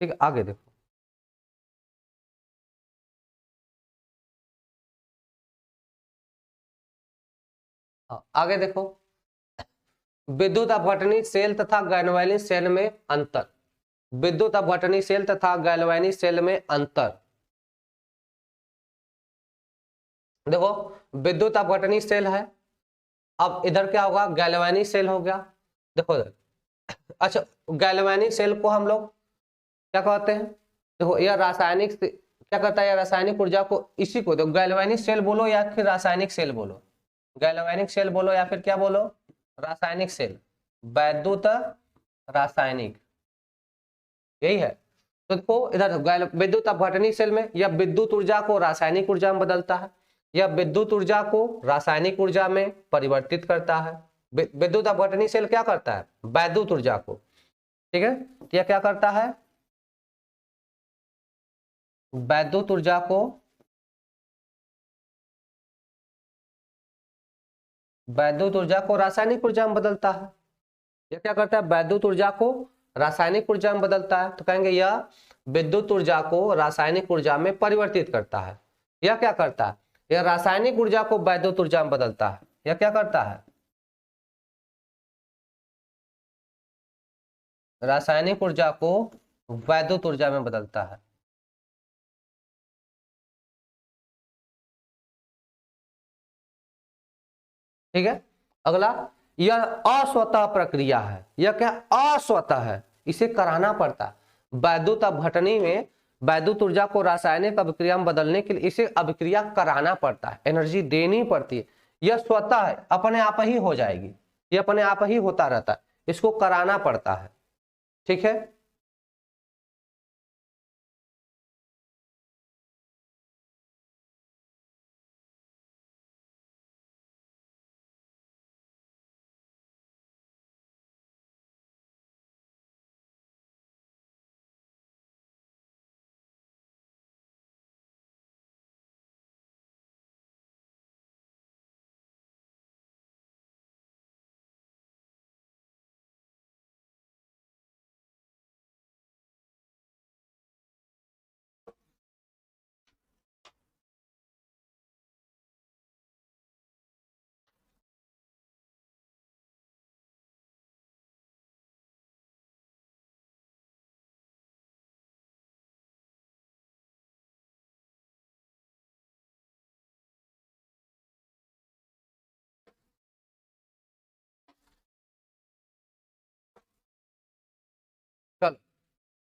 ठीक है, आगे देखो। आगे देखो, विद्युत अपघटनी सेल तथा गैल्वेनिक सेल में अंतर, विद्युत अपघटनी सेल तथा गैल्वेनिक सेल में अंतर। देखो विद्युत अपघटनी सेल है, अब इधर क्या होगा, गैल्वेनिक सेल हो गया। देखो इधर, अच्छा गैल्वेनिक सेल को हम लोग क्या कहते हैं, देखो यह रासायनिक क्या करता है, यह रासायनिक ऊर्जा को, इसी को देखो गैल्वेनिक सेल बोलो या फिर रासायनिक सेल बोलो, गैल्वेनिक सेल बोलो या फिर क्या बोलो, रासायनिक सेल, वैद्युत रासायनिक, यही है। तो देखो इधर विद्युत अपघटनी सेल में यह विद्युत ऊर्जा को रासायनिक ऊर्जा में बदलता है, यह विद्युत ऊर्जा को रासायनिक ऊर्जा में परिवर्तित करता है। विद्युत अपघटनी सेल क्या करता है, वैद्युत ऊर्जा को, ठीक है, यह क्या करता है, वैद्युत ऊर्जा को, वैद्युत ऊर्जा को रासायनिक ऊर्जा में बदलता है। यह क्या करता है, वैद्युत ऊर्जा को रासायनिक ऊर्जा में बदलता है। तो कहेंगे यह विद्युत ऊर्जा को रासायनिक ऊर्जा में परिवर्तित करता है। यह क्या करता है, यह रासायनिक ऊर्जा को वैद्युत ऊर्जा में बदलता है। यह क्या करता है, रासायनिक ऊर्जा को वैद्युत ऊर्जा में बदलता है। ठीक है, अगला, यह अस्वतः प्रक्रिया है। यह क्या, अस्वतः है, इसे कराना पड़ता है। वैद्युत अपघटनी में वैद्युत ऊर्जा को रासायनिक अभिक्रिया में बदलने के लिए इसे अभिक्रिया कराना पड़ता है, एनर्जी देनी पड़ती है। यह स्वतः है, अपने आप ही हो जाएगी, यह अपने आप ही होता रहता है, इसको कराना पड़ता है। ठीक है।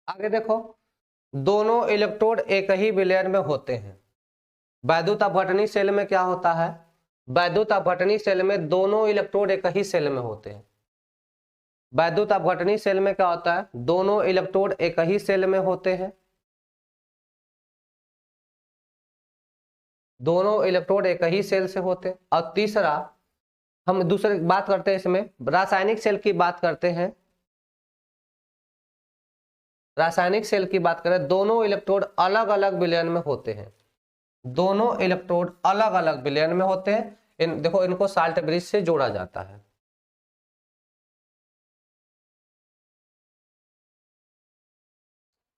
आगे देखो, दोनों इलेक्ट्रोड एक ही विलयन में होते हैं। वैद्युत अपघटनी सेल में क्या होता है, वैद्युत अपघटनी सेल में दोनों इलेक्ट्रोड एक ही सेल में होते हैं। वैद्युत अपघटनी सेल में क्या होता है, दोनों इलेक्ट्रोड एक ही सेल में होते हैं। दोनों इलेक्ट्रोड एक ही सेल से होते हैं। और तीसरा, हम दूसरी बात करते हैं, इसमें रासायनिक सेल की बात करते हैं। रासायनिक सेल की बात करें, दोनों इलेक्ट्रोड अलग अलग विलयन में होते हैं। दोनों इलेक्ट्रोड अलग अलग विलयन में होते हैं। देखो, इनको साल्ट ब्रिज से जोड़ा जाता है।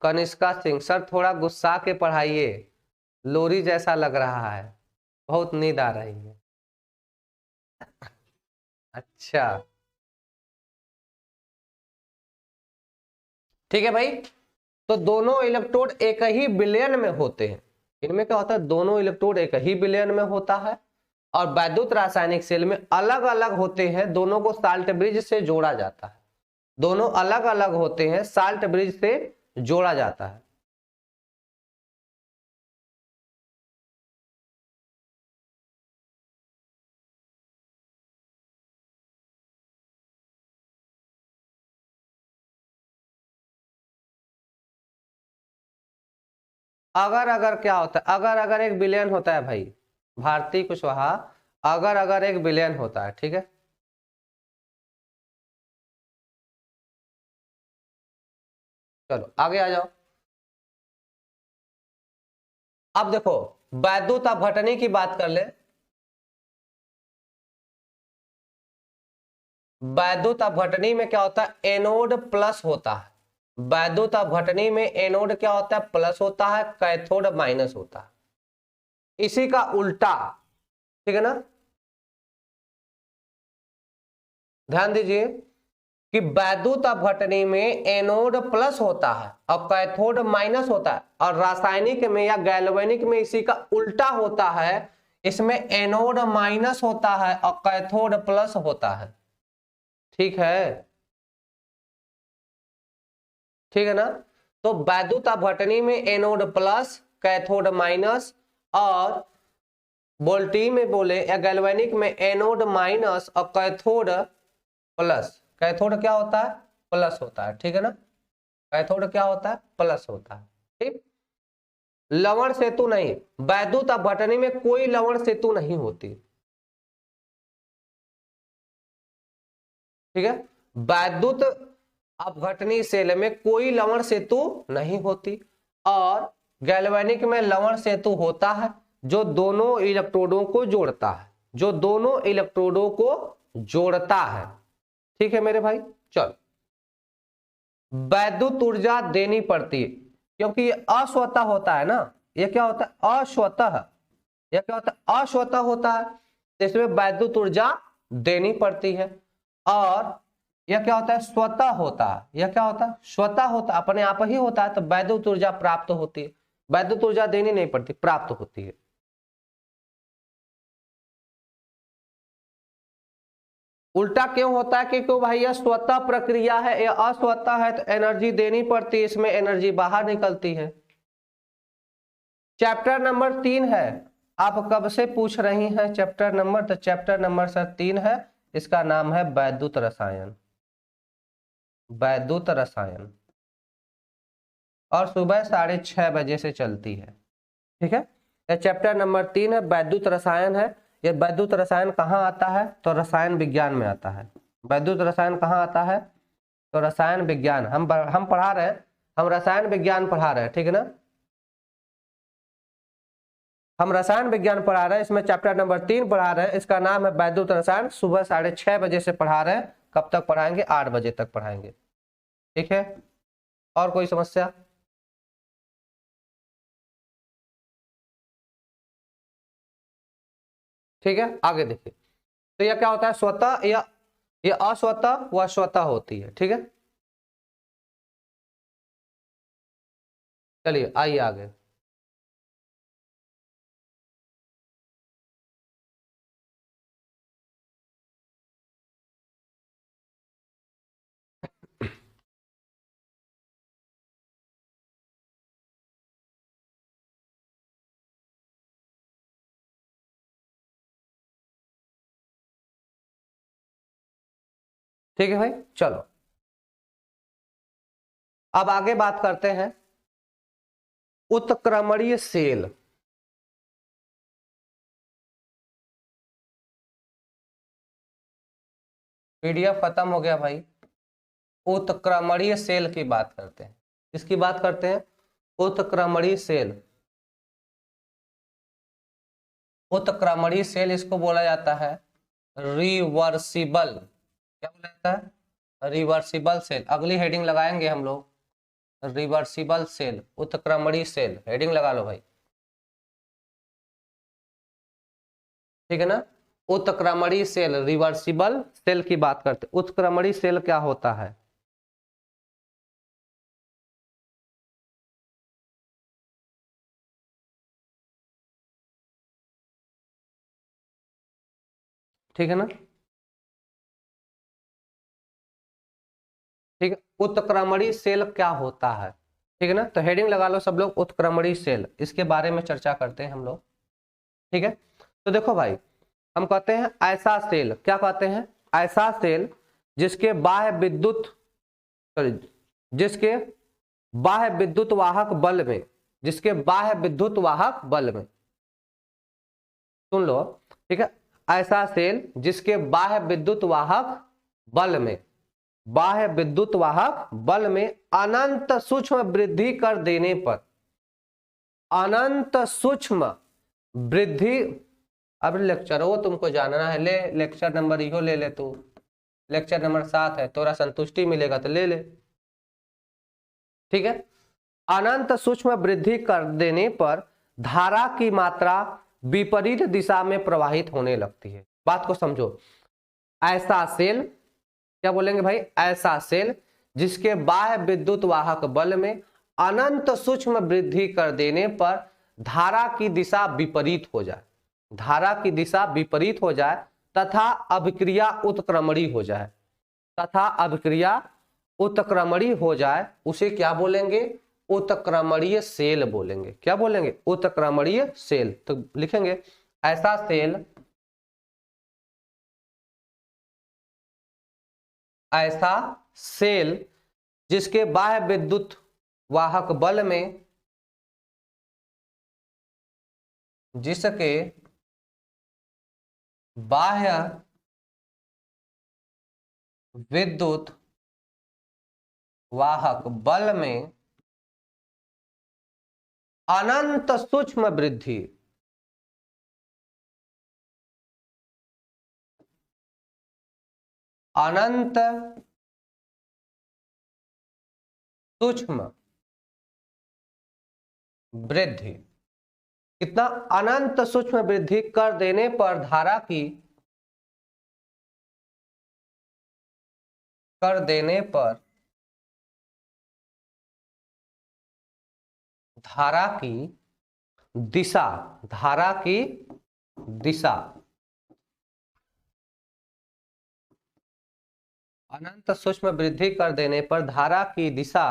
कनिष्का सिंह सर, थोड़ा गुस्सा के पढ़ाइए, लोरी जैसा लग रहा है, बहुत नींद आ रही है। अच्छा, ठीक है भाई। तो दोनों इलेक्ट्रोड एक ही विलयन में होते हैं। इनमें क्या होता है, दोनों इलेक्ट्रोड एक ही विलयन में होता है। और वैद्युत रासायनिक सेल में अलग अलग होते हैं, दोनों को साल्ट ब्रिज से जोड़ा जाता है। दोनों अलग अलग होते हैं, साल्ट ब्रिज से जोड़ा जाता है। अगर अगर क्या होता है, अगर अगर एक विलयन होता है भाई, भारती कुशवाहा, अगर अगर एक विलयन होता है, ठीक है। चलो आगे आ जाओ। अब देखो, वैद्युत अपघटनी की बात कर ले। वैद्युत अपघटनी में क्या होता है, एनोड प्लस होता है। वैद्युत अपघटनी में एनोड क्या होता है, प्लस होता है, कैथोड माइनस होता है। इसी का उल्टा, ठीक है ना, ध्यान दीजिए कि वैद्युत अपघटनी में एनोड प्लस होता है और कैथोड माइनस होता है। और रासायनिक में या गैल्वेनिक में इसी का उल्टा होता है। इसमें एनोड माइनस होता है और कैथोड प्लस होता है। ठीक है, ठीक है ना। तो वैद्युत अपघटनी में एनोड प्लस, कैथोड माइनस, और वोल्टी में बोले या गैल्वेनिक में एनोड माइनस और कैथोड प्लस। कैथोड क्या होता है, प्लस होता है, ठीक है ना। कैथोड क्या होता है, प्लस होता है, ठीक। लवण सेतु नहीं, वैद्युत अपघटनी में कोई लवण सेतु नहीं होती, ठीक है। वैद्युत अपघटनी सेल में कोई लवण सेतु नहीं होती। और गैल्वेनिक में लवण सेतु होता है, जो दोनों इलेक्ट्रोडों को जोड़ता है, जो दोनों इलेक्ट्रोडों को जोड़ता है। ठीक है मेरे भाई, चलो। वैद्युत ऊर्जा देनी पड़ती है, क्योंकि ये अस्वतः होता है ना। ये क्या होता है, अस्वतः। यह क्या होता है, अस्वतः होता है, तो इसमें वैद्युत ऊर्जा देनी पड़ती है। और यह क्या होता है, स्वतः होता है। यह क्या होता है, स्वतः होता, अपने आप ही होता है, तो वैद्युत ऊर्जा प्राप्त होती है। वैद्युत ऊर्जा देनी नहीं पड़ती, प्राप्त होती है। उल्टा क्यों होता है, क्योंकि भाई यह स्वतः प्रक्रिया है, यह अस्वतः है, तो एनर्जी देनी पड़ती है, इसमें एनर्जी बाहर निकलती है। चैप्टर नंबर 3 है। आप कब से पूछ रही हैं चैप्टर नंबर, तो चैप्टर नंबर सर 3 है। इसका नाम है वैद्युत रसायन। वैद्युत रसायन, और सुबह 6:30 बजे से चलती है, ठीक है। ये चैप्टर नंबर 3 है, वैद्युत रसायन है। ये वैद्युत रसायन कहाँ आता है, तो रसायन विज्ञान में आता है। वैद्युत रसायन कहाँ आता है, तो रसायन विज्ञान। हम पढ़ा रहे हैं, हम रसायन विज्ञान पढ़ा रहे हैं, ठीक है ना। हम रसायन विज्ञान पढ़ा रहे हैं, इसमें चैप्टर नंबर 3 पढ़ा रहे हैं। इसका नाम है वैद्युत रसायन। सुबह 6:30 बजे से पढ़ा रहे हैं। कब तक पढ़ाएंगे, 8 बजे तक पढ़ाएंगे, ठीक है। और कोई समस्या। ठीक है, आगे देखिए। तो यह क्या होता है, स्वतः या ये अस्वतः व स्वतः होती है, ठीक है। चलिए आइए आगे। ठीक है भाई, चलो अब आगे बात करते हैं उत्क्रमणीय सेल। पीडीएफ खत्म हो गया भाई। उत्क्रमणीय सेल की बात करते हैं। किसकी बात करते हैं? उत्क्रमणीय सेल। उत्क्रमणीय सेल इसको बोला जाता है रिवर्सिबल। क्या बोला जाता है? Reversible cell. अगली हेडिंग लगाएंगे हम लोग, रिवर्सिबल सेल, उत्क्रमणीय सेल, हेडिंग लगा लो भाई, ठीक है ना। उत्क्रमणीय सेल, रिवर्सिबल सेल की बात करते हैं। उत्क्रमणीय सेल क्या होता है? ठीक है ना, ठीक है। उत्क्रमणीय सेल क्या होता है, ठीक है ना। तो हेडिंग लगा लो सब लोग, उत्क्रमणीय सेल, इसके बारे में चर्चा करते हैं हम लोग, ठीक है। तो देखो भाई, हम कहते हैं ऐसा सेल, क्या कहते हैं? ऐसा सेल जिसके बाह्य विद्युत, सॉरी, जिसके बाह्य विद्युत वाहक बल में, जिसके बाह्य विद्युत वाहक बल में, सुन लो, ठीक है। ऐसा सेल जिसके बाह्य विद्युत वाहक बल में, बाह्य विद्युत वाहक बल में अनंत सूक्ष्म वृद्धि कर देने पर, अनंत सूक्ष्म वृद्धि, अब लेक्चर वो तुमको जानना है, ले लेक्चर नंबर इहो ले ले तू, लेक्चर नंबर 7 है, थोड़ा संतुष्टि मिलेगा तो ले ले, ठीक है। अनंत सूक्ष्म वृद्धि कर देने पर धारा की मात्रा विपरीत दिशा में प्रवाहित होने लगती है। बात को समझो, ऐसा सेल, क्या बोलेंगे भाई? ऐसा सेल जिसके बाह्य विद्युत वाहक बल में अनंत सूक्ष्म वृद्धि कर देने पर धारा की दिशा विपरीत हो जाए, धारा की दिशा विपरीत हो जाए तथा अभिक्रिया उत्क्रमणीय हो जाए, तथा अभिक्रिया उत्क्रमणीय हो जाए, उसे क्या बोलेंगे? उत्क्रमणीय सेल बोलेंगे। क्या बोलेंगे? उत्क्रमणीय सेल। तो लिखेंगे ऐसा सेल, ऐसा सेल जिसके बाह्य विद्युत वाहक बल में, जिसके बाह्य विद्युत वाहक बल में अनंत सूक्ष्म वृद्धि, अनंत सूक्ष्म वृद्धि, कितना? अनंत सूक्ष्म वृद्धि कर देने पर धारा की, कर देने पर धारा की दिशा, धारा की दिशा, अनंत सूक्ष्म वृद्धि कर देने पर धारा की दिशा,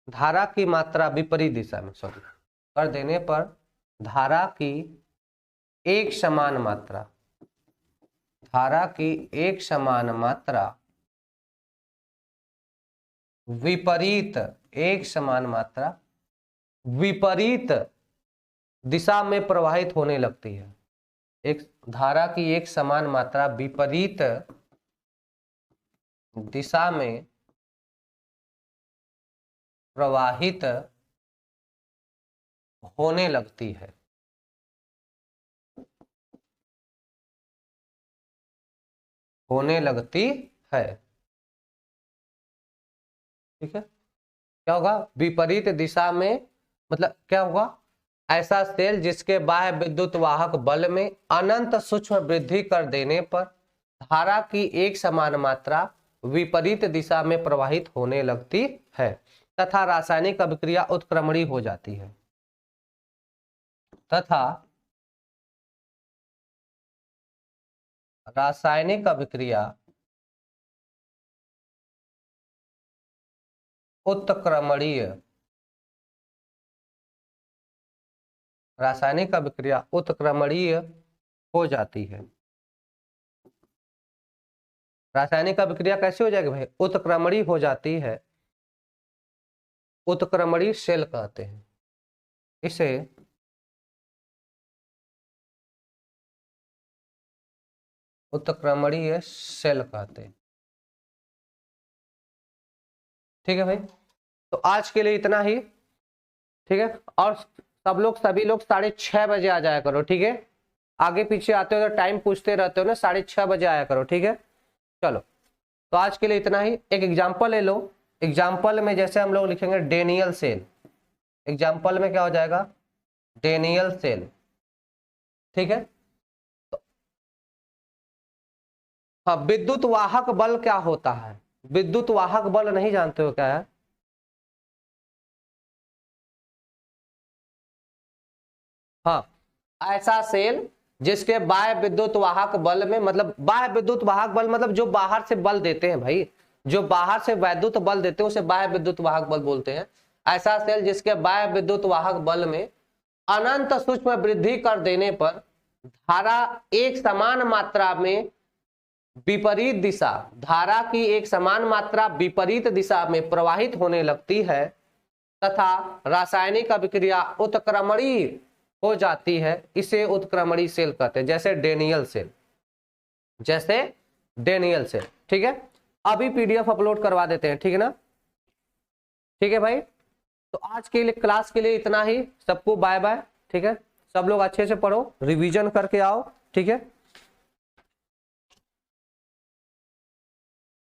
धारा की मात्रा विपरीत दिशा में, सॉरी, कर देने पर धारा की एक समान मात्रा, धारा की एक समान मात्रा विपरीत, एक समान मात्रा विपरीत दिशा में प्रवाहित होने लगती है। एक धारा की एक समान मात्रा विपरीत दिशा में प्रवाहित होने लगती है, होने लगती है, ठीक है। क्या होगा? विपरीत दिशा में, मतलब क्या होगा? ऐसा सेल जिसके बाह्य विद्युत वाहक बल में अनंत सूक्ष्म वृद्धि कर देने पर धारा की एक समान मात्रा विपरीत दिशा में प्रवाहित होने लगती है तथा रासायनिक अभिक्रिया उत्क्रमणीय हो जाती है, तथा रासायनिक अभिक्रिया उत्क्रमणीय, रासायनिक अभिक्रिया उत्क्रमणीय हो जाती है। रासायनिक अभिक्रिया कैसे हो जाएगी भाई, उत्क्रमणी हो जाती है, उत्क्रमणी सेल कहते हैं इसे, उत्क्रमणीय सेल कहते हैं। ठीक है भाई, तो आज के लिए इतना ही। ठीक है, और सभी लोग 6:30 बजे आ जाया करो। ठीक है, आगे पीछे आते हो तो टाइम पूछते रहते हो ना, 6:30 बजे आया करो। ठीक है, चलो तो आज के लिए इतना ही। एक एग्जाम्पल ले लो। एग्जाम्पल में जैसे हम लोग लिखेंगे डेनियल सेल, एग्जाम्पल में क्या हो जाएगा, डेनियल सेल। ठीक है, हाँ, विद्युत वाहक बल क्या होता है, विद्युत वाहक बल नहीं जानते हो क्या है? हाँ, ऐसा सेल जिसके बाह्य विद्युत वाहक बल में, मतलब बाह्य विद्युत वाहक बल मतलब जो बाहर से बल देते हैं भाई, जो बाहर से वैद्युत बल देते हैं उसे बाह्य विद्युत वाहक बल बोलते हैं। ऐसा सेल जिसके बाह्य विद्युत वाहक बल में अनंत सूक्ष्म वृद्धि कर देने पर धारा एक समान मात्रा में विपरीत दिशा, धारा की एक समान मात्रा विपरीत दिशा में प्रवाहित होने लगती है तथा रासायनिक अभिक्रिया उत्क्रमणी हो जाती है, इसे उत्क्रमणी सेल कहते हैं। जैसे डेनियल सेल, जैसे डेनियल सेल। ठीक है, अभी पीडीएफ अपलोड करवा देते हैं। ठीक है ना, ठीक है भाई, तो आज के लिए क्लास के लिए इतना ही। सबको बाय बाय। ठीक है, सब लोग अच्छे से पढ़ो, रिवीजन करके आओ। ठीक है,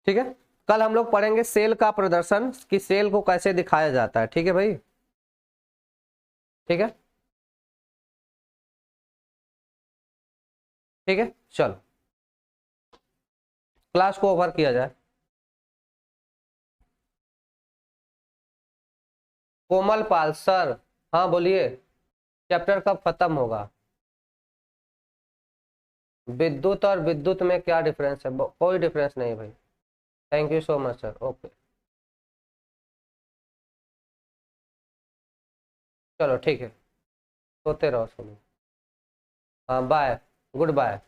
ठीक है, कल हम लोग पढ़ेंगे सेल का प्रदर्शन, कि सेल को कैसे दिखाया जाता है। ठीक है भाई, ठीक है, ठीक है, चलो क्लास को ओवर किया जाए। कोमल पाल सर, हाँ बोलिए, चैप्टर कब खत्म होगा? विद्युत और विद्युत में क्या डिफरेंस है? कोई डिफरेंस नहीं भाई। Thank you so much sir, okay, चलो ठीक है, सोते रहो सब। हाँ बाय, गुड बाय।